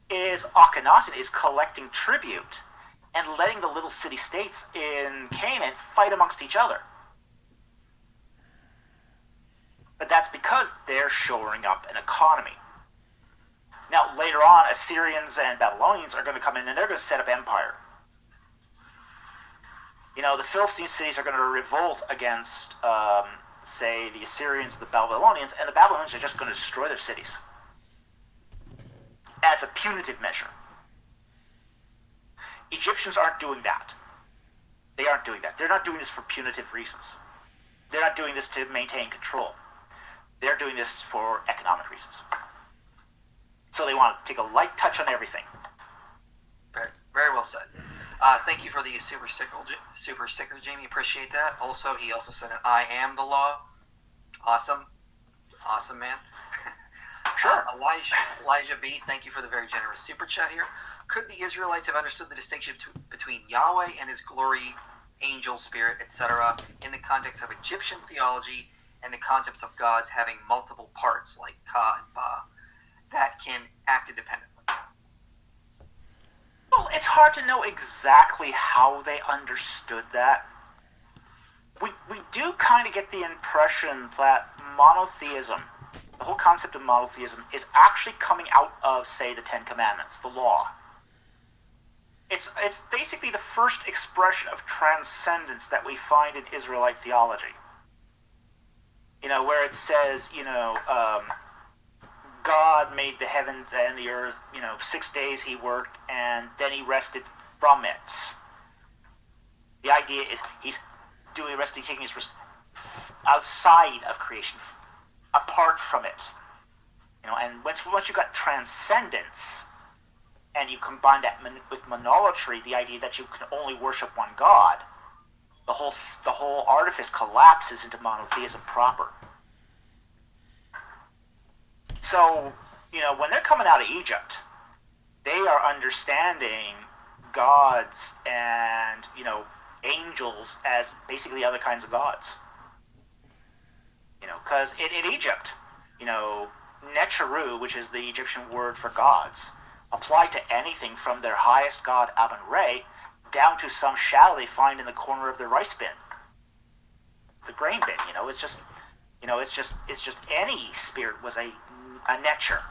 Is Akhenaten is collecting tribute and letting the little city-states in Canaan fight amongst each other. But that's because they're shoring up an economy. Now, later on, Assyrians and Babylonians are going to come in and they're going to set up empire. The Philistine cities are going to revolt against, say, the Assyrians, the Babylonians, and the Babylonians are just going to destroy their cities as a punitive measure. Egyptians aren't doing that. They aren't doing that. They're not doing this for punitive reasons. They're not doing this to maintain control. They're doing this for economic reasons. So they want to take a light touch on everything. Very, very well said. Thank you for the super sticker, Jamie. Appreciate that. Also, he also said, "I am the law." Awesome, man. Sure. Elijah B. Thank you for the very generous super chat here. Could the Israelites have understood the distinction between Yahweh and His glory, angel, spirit, etc., in the context of Egyptian theology and the concepts of gods having multiple parts like Ka and Ba that can act independently? Well, it's hard to know exactly how they understood that. We do kind of get the impression that monotheism, the whole concept of monotheism, is actually coming out of, say, the Ten Commandments, the law. It's basically the first expression of transcendence that we find in Israelite theology. Where it says, God made the heavens and the earth, 6 days He worked, and then He rested from it. The idea is He's doing resting, taking His rest outside of creation, apart from it. And once you've got transcendence, and you combine that with monolatry, the idea that you can only worship one God, the whole artifice collapses into monotheism proper. So, when they're coming out of Egypt, they are understanding gods and, angels as basically other kinds of gods. Because in Egypt, Necheru, which is the Egyptian word for gods, applied to anything from their highest god Amun-Re down to some shadow they find in the corner of their rice bin, the grain bin. It's just any spirit was a Necher.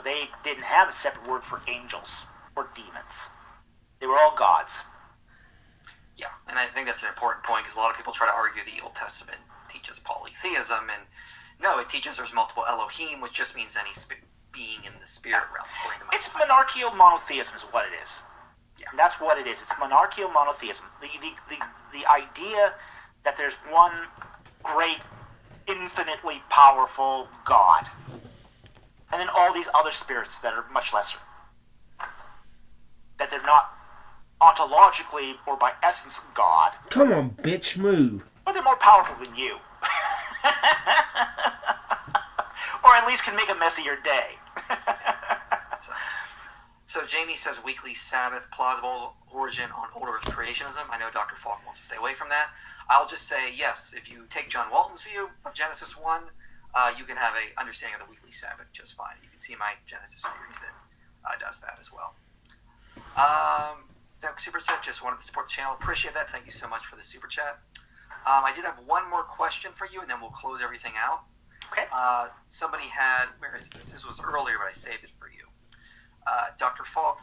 They didn't have a separate word for angels or demons. They were all gods. Yeah, and I think that's an important point because a lot of people try to argue the Old Testament teaches polytheism, and no, it teaches there's multiple Elohim, which just means any being in the spirit realm. It's monarchical monotheism is what it is. Yeah. And that's what it is. It's monarchical monotheism. The idea that there's one great, infinitely powerful God, and then all these other spirits that are much lesser. That they're not ontologically or by essence God. Come on, bitch, move. But they're more powerful than you. Or at least can make a mess of your day. So Jamie says weekly Sabbath, plausible origin on Old Earth creationism. I know Dr. Falk wants to stay away from that. I'll just say, yes, if you take John Walton's view of Genesis 1, you can have an understanding of the weekly Sabbath just fine. You can see my Genesis series that does that as well. Super chat, just wanted to support the channel. Appreciate that. Thank you so much for the super chat. I did have one more question for you, and then we'll close everything out. Okay. Somebody had, where is this? This was earlier, but I saved it for you. Dr. Falk,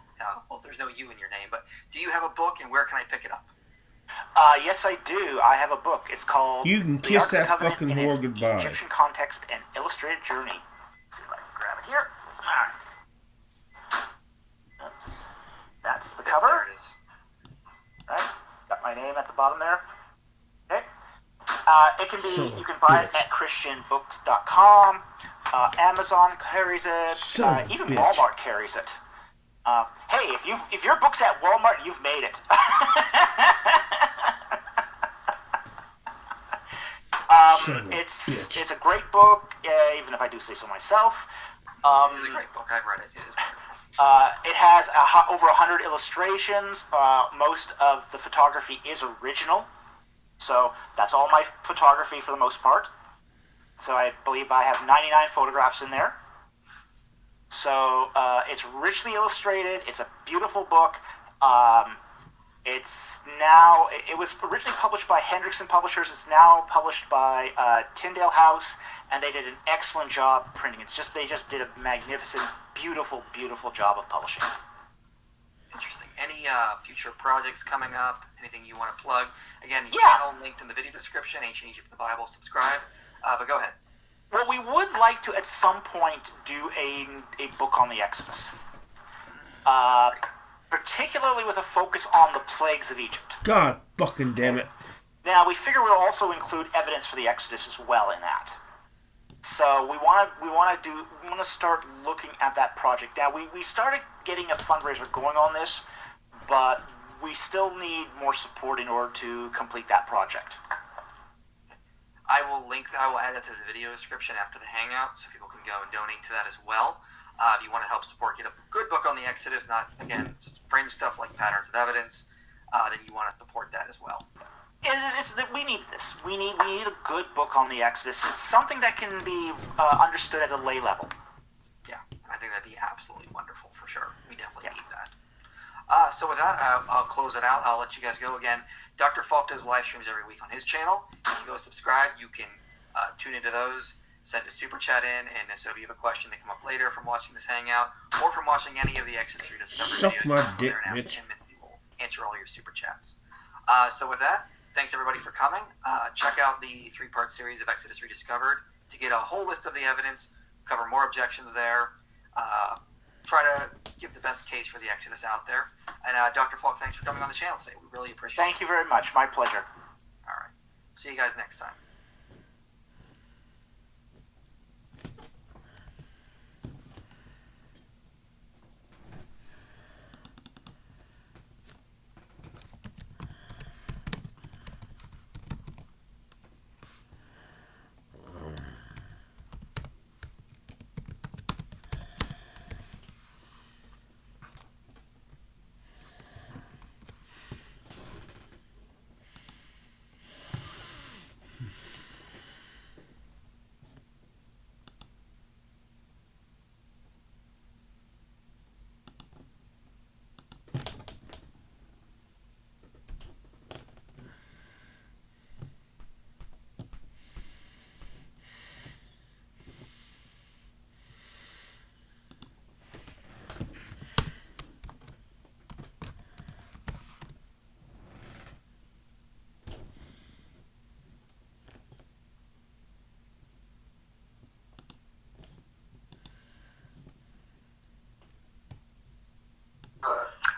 well, there's no you in your name, but do you have a book, and where can I pick it up? Yes, I do. I have a book. It's called You Can Kiss That Fucking Whore Goodbye. Egyptian Context and Illustrated Journey. Let's see if I can grab it here. All right. Oops. That's the cover. There it is. All right. Got my name at the bottom there. Okay. It can be. You can buy it at ChristianBooks.com. Amazon carries it. Even Walmart carries it. Hey, if your book's at Walmart, you've made it. It's a great book, even if I do say so myself. It is a great book. I've read it. It is. It has over 100 illustrations. Most of the photography is original, so that's all my photography for the most part. So I believe I have 99 photographs in there. So it's richly illustrated. It's a beautiful book. It was originally published by Hendrickson Publishers. It's now published by Tyndale House, and they did an excellent job printing. They just did a magnificent, beautiful, beautiful job of publishing. Interesting. any future projects coming up, anything you want to plug? Again, your Yeah. channel linked in the video description, Ancient Egypt, the Bible, subscribe. But go ahead. Well, we would like to, at some point, do a book on the Exodus. Particularly with a focus on the plagues of Egypt. God fucking damn it. Now, we figure we'll also include evidence for the Exodus as well in that. So we want to start looking at that project. Now, we started getting a fundraiser going on this, but we still need more support in order to complete that project. I will add that to the video description after the hangout, so people can go and donate to that as well. If you want to help support, get a good book on the Exodus, not, again, fringe stuff like Patterns of Evidence, then you want to support that as well. We need this. We need a good book on the Exodus. It's something that can be understood at a lay level. Yeah, I think that'd be absolutely wonderful for sure. We definitely need that. So with that, I'll close it out. I'll let you guys go again. Dr. Falk does live streams every week on his channel. If you go subscribe, you can tune into those, send a super chat in, and so if you have a question that come up later from watching this hangout or from watching any of the Exodus Rediscovered Suck videos, my you can go dick, there and ask bitch. him, and he will answer all your super chats. So with that, thanks everybody for coming. Check out the 3-part series of Exodus Rediscovered to get a whole list of the evidence, cover more objections there, try to give the best case for the Exodus out there. And Dr. Falk, thanks for coming on the channel today. We really appreciate it. Thank you very much. My pleasure. All right. See you guys next time.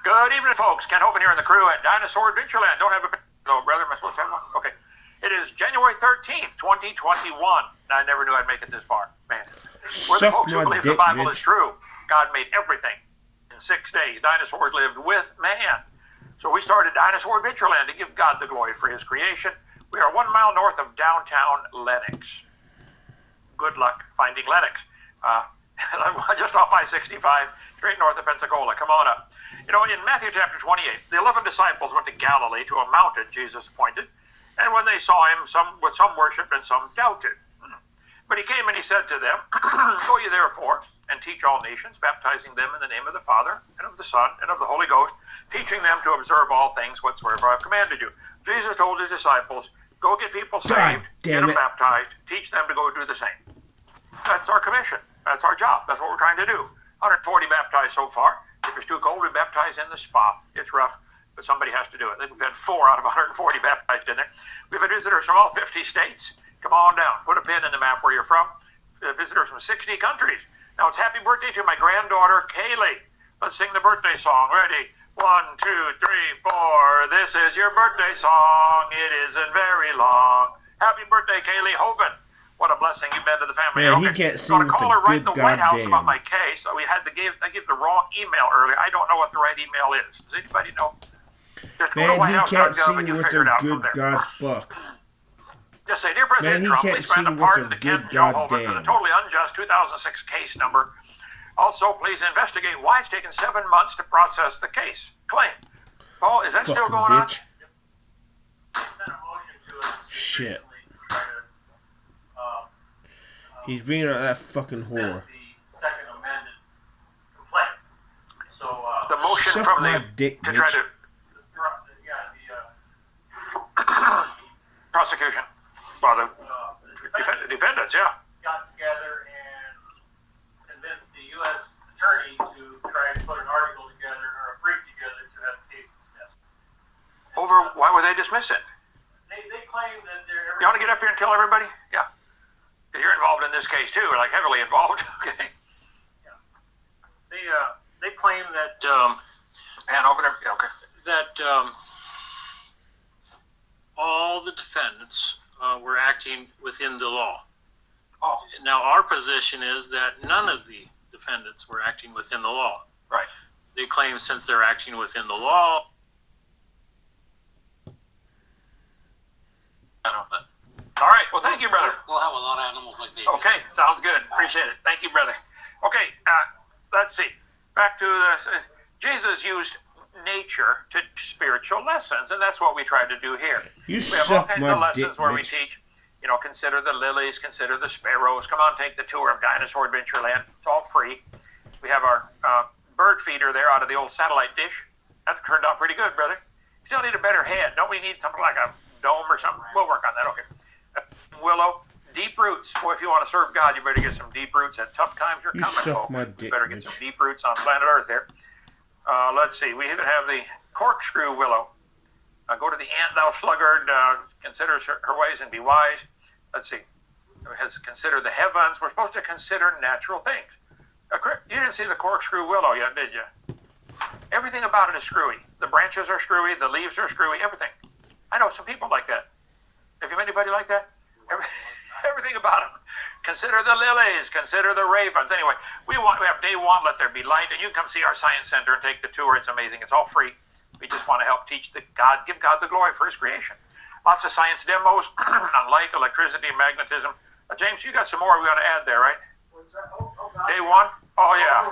Good evening, folks. Ken Hovind here in the crew at Dinosaur Adventureland. Don't have a no, brother. Am I supposed to have one? Okay. It is January 13th, 2021. I never knew I'd make it this far. Man, we're the folks who believe the Bible is true. God made everything in 6 days. Dinosaurs lived with man. So we started Dinosaur Adventureland to give God the glory for his creation. We are 1 mile north of downtown Lenox. Good luck finding Lenox. Just off I-65, straight north of Pensacola. Come on up. You know, in Matthew chapter 28, the 11 disciples went to Galilee to a mountain Jesus appointed, and when they saw him, some worshipped and some doubted. But he came and he said to them, Go ye therefore, and teach all nations, baptizing them in the name of the Father, and of the Son, and of the Holy Ghost, teaching them to observe all things whatsoever I have commanded you. Jesus told his disciples, Go get people saved, get them baptized, teach them to go do the same. That's our commission. That's our job. That's what we're trying to do. 140 baptized so far. If it's too cold, we baptize in the spa. It's rough, but somebody has to do it. We've had 4 out of 140 baptized in there. We've had visitors from all 50 states. Come on down. Put a pin in the map where you're from. Visitors from 60 countries. Now it's happy birthday to my granddaughter, Kaylee. Let's sing the birthday song. Ready? 1, 2, 3, 4. This is your birthday song. It isn't very long. Happy birthday, Kaylee Hovind. What a blessing you've been to the family. Man, okay. he can't sing with call the her right good the White House goddamn. about my case. So I gave the wrong email earlier. I don't know what the right email is. Does anybody know? Just go to Man, he can't whitehouse.gov sing and you with figure it the out from good there. God fuck. Just say, Dear President Man, he Trump, can't please grant sing a with pardon the to Ken good Joe Hovind for the goddamn. totally unjust 2006 case number. Also, please investigate why it's taken 7 months to process the case. Claim. Paul, is that still Fucking going bitch. Shit. He's being that fucking whore. The second amended complaint. So, on? The motion Suck from my the dick, to try bitch. to prosecution. Well, the defendants, yeah. got together and convinced the U.S. attorney to try to put an article together or a brief together to have Why would they dismiss it? They claim that they're. You want to get up here and tell everybody? Yeah. Because you're involved in this case too, like heavily involved. Okay. They claim that Pan over there. Yeah, okay. that all the defendants were acting within the law. Oh, Now, our position is that none of the defendants were acting within the law. right. They claim since they're acting within the law. All right. Well, thank you, brother. We'll have a lot of animals like they Okay, sounds good. Appreciate it. Thank you, brother. Okay, let's see. Back to the Jesus used nature to teach spiritual lessons, and that's what we try to do here. You We have all suck kinds my of lessons dick, where we bitch. teach, consider the lilies, consider the sparrows. Come on, take the tour of Dinosaur Adventureland. It's all free. We have our bird feeder there out of the old satellite dish. That turned out pretty good, brother. Still need a better head. Don't we need something like a dome or something? We'll work on that. Okay. Willow, deep roots. Boy, if you want to serve God, you better get some deep roots. And tough times are You coming, suck folks. my You dick, better get bitch. some deep roots on planet Earth here. Let's see. We even have the corkscrew willow. Go to the ant, thou sluggard. Consider her ways and be wise. Let's see. It has consider the heavens. We're supposed to consider natural things. You didn't see the corkscrew willow yet, did you? Everything about it is screwy. The branches are screwy. The leaves are screwy. Everything. I know some people like that. Have you met anybody like that? Everything about them. Consider the lilies. Consider the ravens. Anyway, we have day one. Let there be light, and you can come see our science center and take the tour. It's amazing. It's all free. We just want to help teach give God the glory for His creation. Lots of science demos on light, electricity, magnetism. James, you got some more we want to add there, right? Day one. Oh yeah.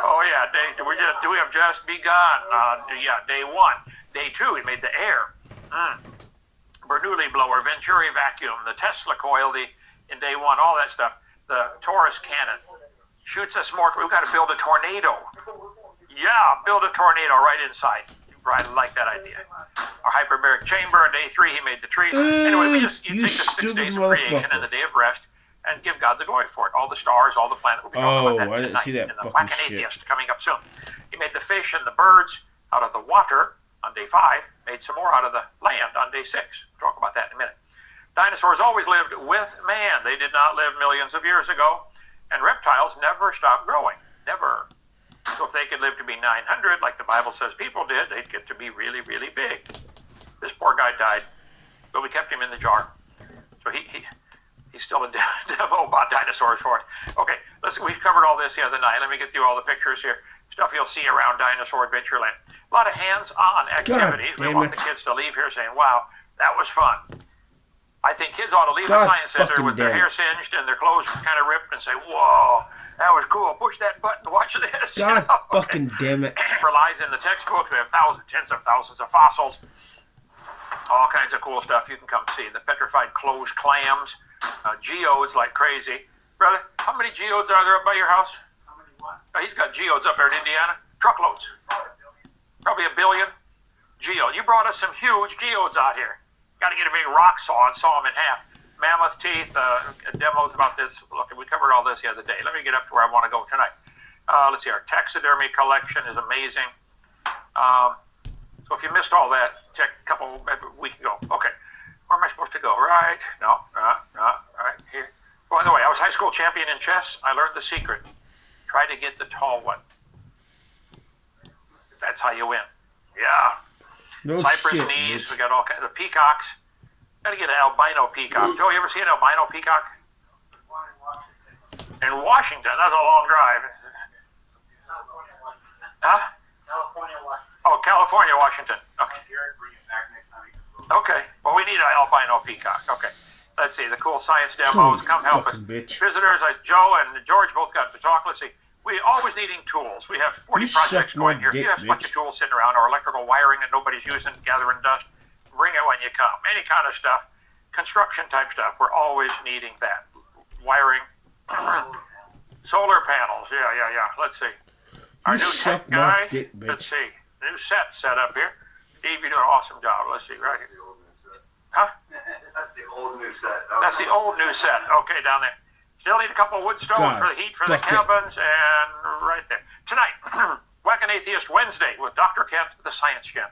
Oh yeah. We have just begun. Day one. Day two, we made the air. Bernoulli blower, Venturi vacuum, the Tesla coil, in day one, all that stuff. The Taurus cannon shoots us more. We've got to build a tornado. Yeah, build a tornado right inside. I like that idea. Our hyperbaric chamber on day three, he made the trees. Anyway, you take the 6 days of creation and the day of rest and give God the glory for it. All the stars, all the planets. We'll be talking about that I didn't tonight see that in the fucking Whack and shit. Atheist coming up soon. He made the fish and the birds out of the water on day 5, made some more out of the land on day 6. We'll talk about that in a minute. Dinosaurs always lived with man. They did not live millions of years ago. And reptiles never stopped growing. Never. So if they could live to be 900, like the Bible says people did, they'd get to be really, really big. This poor guy died, but we kept him in the jar. So he's still a demo about dinosaurs for us. Okay, we covered all this the other night. Let me get through all the pictures here. Stuff you'll see around Dinosaur Adventureland. A lot of hands-on activities. We want the kids to leave here saying, wow, that was fun. I think kids ought to leave the science center with their hair singed and their clothes kind of ripped and say, whoa, that was cool. Push that button, watch this. God fucking damn it. Relies in the textbooks. We have tens of thousands of fossils. All kinds of cool stuff you can come see. The petrified closed clams, geodes like crazy. Brother, how many geodes are there up by your house? How many what? He's got geodes up there in Indiana. Truckloads. Probably a billion. Geodes. You brought us some huge geodes out here. Got to get a big rock saw and saw them in half. Mammoth teeth, demos about this. Look, we covered all this the other day. Let me get up to where I want to go tonight. Let's see, our taxidermy collection is amazing. So if you missed all that, check a week ago. Okay, where am I supposed to go? Right, no, right here. By the way, I was high school champion in chess. I learned the secret. Try to get the tall one. That's how you win. Yeah. No Cypress shit, knees. bitch. We got all kinds of peacocks. Got to get an albino peacock. Joe, you ever see an albino peacock? In Washington. That's a long drive. Huh? California, Washington. Oh, California, Washington. Okay. Jared, bring it back next time. Okay. Well, we need an albino peacock. Okay. Let's see. The cool science demos. Come help us. Fucking bitch. Visitors, Joe and George both got to talk. Let's see. We always needing tools. We have 40 You projects suck my going here. If you dick, have a bunch of bitch. tools sitting around or electrical wiring that nobody's using, gathering dust, bring it when you come. Any kind of stuff. Construction type stuff. We're always needing that. Wiring. Solar panels. Yeah. Let's see. Our You new suck tech guy. my dick, Let's bitch. see. New set up here. Steve, you're doing an awesome job. Let's see. Right here. Huh? That's the old new set. That's the old new set. Okay, down there. Still need a couple of wood stoves God, for the heat for the fuck it. cabins, and right there. Tonight, Whack and Atheist Wednesday with Dr. Kent, the Science Gent.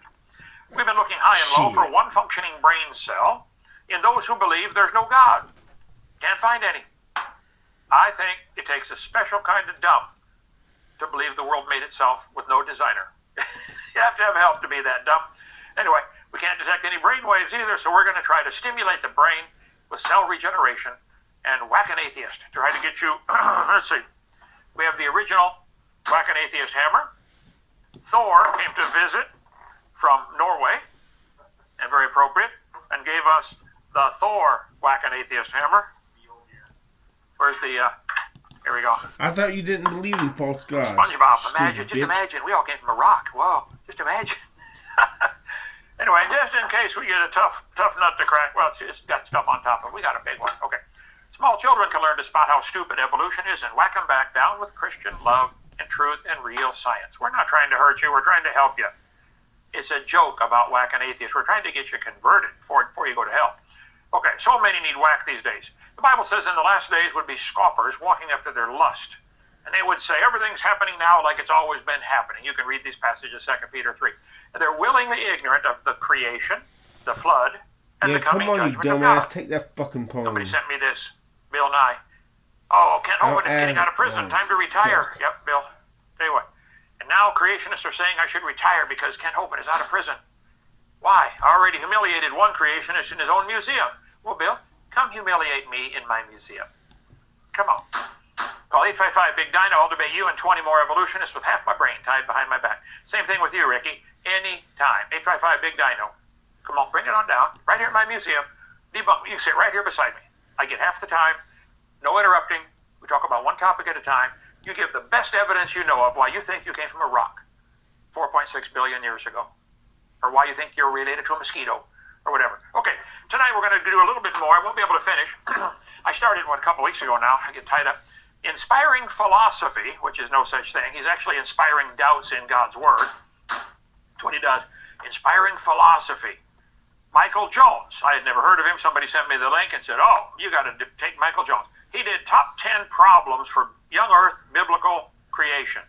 We've been looking high and low for one functioning brain cell in those who believe there's no God. Can't find any. I think it takes a special kind of dumb to believe the world made itself with no designer. You have to have help to be that dumb. Anyway, we can't detect any brain waves either, so we're going to try to stimulate the brain with cell regeneration and whack an atheist. Try to get you, let's see. We have the original whack an atheist hammer. Thor came to visit from Norway, and very appropriate, and gave us the Thor whack an atheist hammer. Where's the, here we go. I thought you didn't believe in false gods. SpongeBob, imagine, we all came from a rock. Whoa, just imagine. Anyway, just in case we get a tough nut to crack, well, it's got stuff on top of it. We got a big one. Okay. Small children can learn to spot how stupid evolution is and whack them back down with Christian love and truth and real science. We're not trying to hurt you. We're trying to help you. It's a joke about whacking atheists. We're trying to get you converted before you go to hell. Okay, so many need whack these days. The Bible says in the last days would be scoffers walking after their lust. And they would say everything's happening now like it's always been happening. You can read these passages, 2 Peter 3. And they're willingly ignorant of the creation, the flood, and the coming judgment of God. Yeah, come on, you dumbass. Take that fucking poem. Somebody sent me this. Bill Nye. Oh, Kent Hovind is getting out of prison. Time to retire. Fuck. Yep, Bill. Tell you what. And now creationists are saying I should retire because Kent Hovind is out of prison. Why? I already humiliated one creationist in his own museum. Well, Bill, come humiliate me in my museum. Come on. Call 855-BIG-DINO. I'll debate you and 20 more evolutionists with half my brain tied behind my back. Same thing with you, Ricky. Anytime. 855-BIG-DINO. Come on, bring it on down. Right here at my museum. Debunk me. You can sit right here beside me. I get half the time. No interrupting. We talk about one topic at a time. You give the best evidence you know of why you think you came from a rock 4.6 billion years ago. Or why you think you're related to a mosquito. Or whatever. Okay, tonight we're going to do a little bit more. I won't be able to finish. I started one a couple weeks ago now. I get tied up. Inspiring philosophy, which is no such thing. He's actually inspiring doubts in God's Word. That's what he does. Inspiring philosophy. Michael Jones. I had never heard of him. Somebody sent me the link and said, oh, you got to take Michael Jones. He did top 10 problems for young earth biblical creation.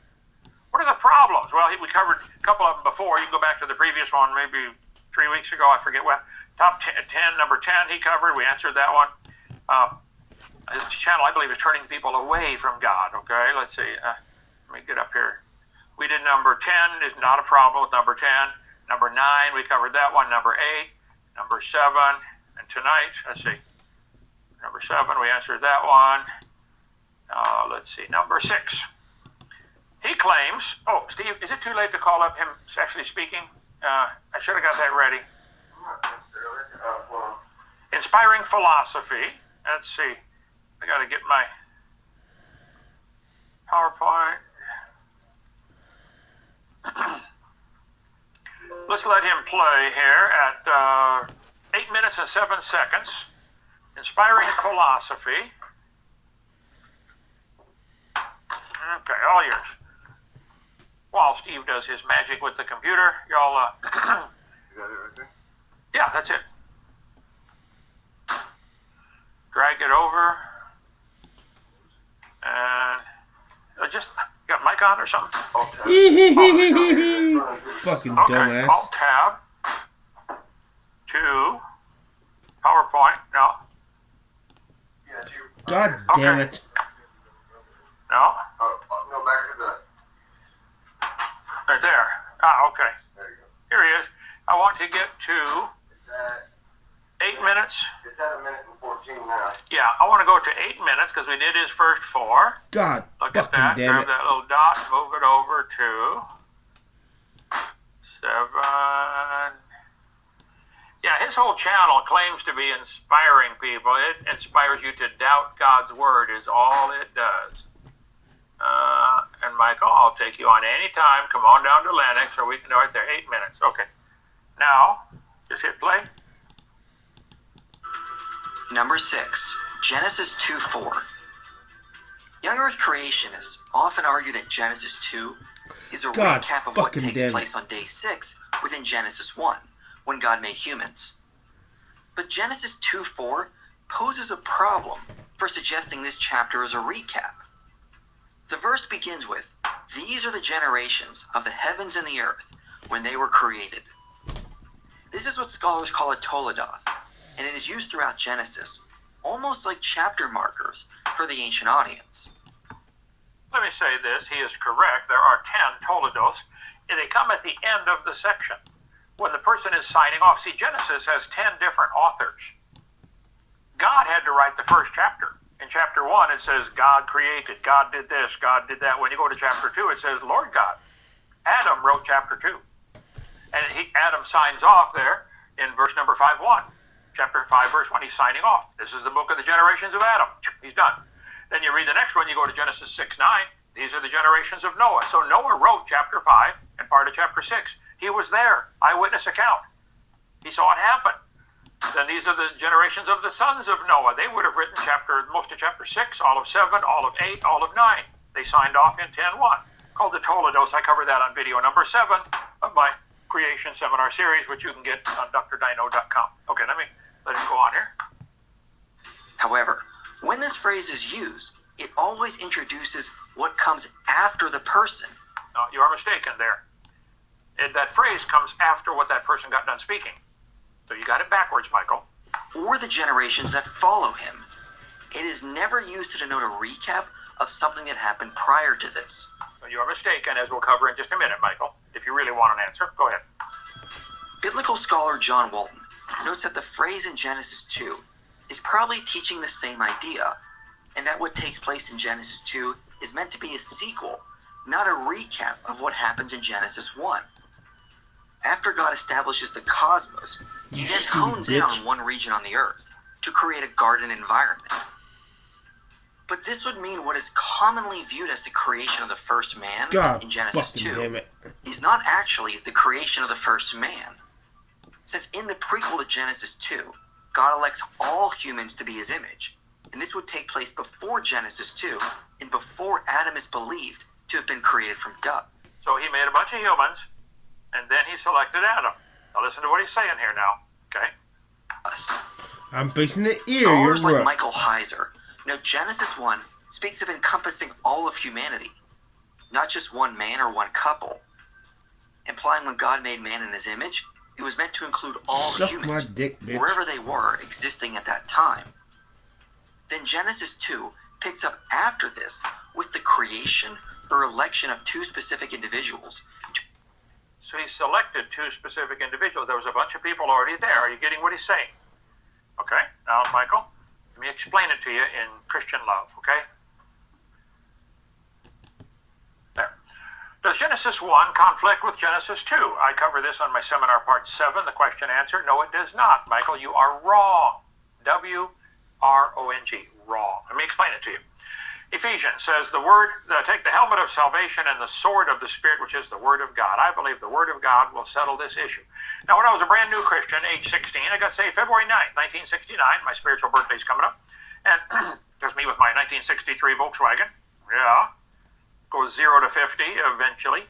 What are the problems? Well, we covered a couple of them before. You can go back to the previous one, maybe 3 weeks ago. I forget what. Top 10, number 10 he covered. We answered that one. His channel, I believe, is turning people away from God. Okay, let's see. Let me get up here. We did number 10 is not a problem with number 10. Number 9, we covered that one. Number 8. Number 7, and tonight, let's see, number 7, we answered that one. Let's see, number 6. He claims, oh, Steve, is it too late to call up him actually speaking? I should have got that ready. Not necessarily. Inspiring philosophy. Let's see, I got to get my PowerPoint. Let's let him play here at 8 minutes and 7 seconds. Inspiring philosophy. Okay, all yours. While Steve does his magic with the computer, y'all, You got it right there? yeah, that's it. Drag it over. And just got mic on or something? Fucking Okay, dumbass. Alt-Tab. 2. PowerPoint. No. Yeah, to your, God damn it. No. no, back to the. Right there. Ah, okay. There you go. Here he is. I want to get to It's at 8 minutes. It's at 1 minute and 14 now. Yeah, I want to go to 8 minutes because we did his first 4. God Look at fucking that. damn Grab it. that little dot. Move it over to 7. Yeah, his whole channel claims to be inspiring people. It inspires you to doubt God's word is all it does. And Michael, I'll take you on any time. Come on down to Lennox, or we can do it there. 8 minutes. Okay. Now, just hit play. Number 6, Genesis 2:4. Young Earth creationists often argue that Genesis 2 is a God recap of what fucking takes damn it. place on day 6 within Genesis 1, when God made humans. But Genesis 2:4 poses a problem for suggesting this chapter is a recap. The verse begins with, "These are the generations of the heavens and the earth when they were created." This is what scholars call a toledoth, and it is used throughout Genesis, almost like chapter markers for the ancient audience. Let me say this, he is correct. There are 10 toledoths, and they come at the end of the section. When the person is signing off, see, Genesis has 10 different authors. God had to write the first chapter. In chapter 1, it says God created, God did this, God did that. When you go to chapter 2, it says Lord God. Adam wrote chapter 2. And Adam signs off there in verse number 5:1. Chapter 5, verse 1, he's signing off. This is the book of the generations of Adam. He's done. Then you read the next one, you go to Genesis 6:9. These are the generations of Noah. So Noah wrote chapter 5 and part of chapter 6. He was there, eyewitness account. He saw it happen. Then these are the generations of the sons of Noah. They would have written most of chapter 6, all of 7, all of 8, all of 9. They signed off in 10:1, called the Toledos. I covered that on video number 7 of my creation seminar series, which you can get on drdino.com. Okay, let me go on here. However, when this phrase is used, it always introduces what comes after the person. No, you are mistaken there. That phrase comes after what that person got done speaking. So you got it backwards, Michael. Or the generations that follow him. It is never used to denote a recap of something that happened prior to this. So you are mistaken, as we'll cover in just a minute, Michael. If you really want an answer, go ahead. Biblical scholar John Walton notes that the phrase in Genesis 2 is probably teaching the same idea, and that what takes place in Genesis 2 is meant to be a sequel, not a recap of what happens in Genesis 1. After God establishes the cosmos, he then hones in on one region on the earth to create a garden environment. But this would mean what is commonly viewed as the creation of the first man in Genesis 2 is not actually the creation of the first man. Since in the prequel to Genesis 2, God elects all humans to be his image, and this would take place before Genesis 2 and before Adam is believed to have been created from dust. So he made a bunch of humans, and then he selected Adam. Now listen to what he's saying here now, okay? I'm fixing the ear. Scholars You're like right. Michael Heiser note Genesis 1 speaks of encompassing all of humanity, not just one man or one couple, implying when God made man in his image, it was meant to include all Suck humans, my dick, bitch. wherever they were existing at that time. Then Genesis 2 picks up after this with the creation or election of two specific individuals. So he selected two specific individuals. There was a bunch of people already there. Are you getting what he's saying? Okay, now, Michael, let me explain it to you in Christian love, okay? There. Does Genesis 1 conflict with Genesis 2? I cover this on my seminar part 7, the question answer. No, it does not. Michael, you are wrong. W-R-O-N-G, wrong. Let me explain it to you. Ephesians says take the helmet of salvation and the sword of the Spirit, which is the Word of God. I believe the Word of God will settle this issue. Now, when I was a brand new Christian, age 16, I got saved February 9th, 1969. My spiritual birthday's coming up. And there's me with my 1963 Volkswagen. Yeah. Goes 0 to 50 eventually.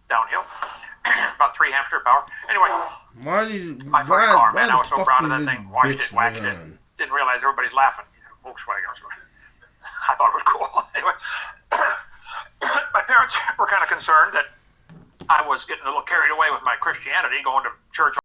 Downhill. About 3 hamster power. Anyway, my first car, man, I was so proud of that thing. Washed it, waxed it. Didn't realize everybody's laughing. Volkswagen. I thought it was cool. Anyway, my parents were kind of concerned that I was getting a little carried away with my Christianity, going to church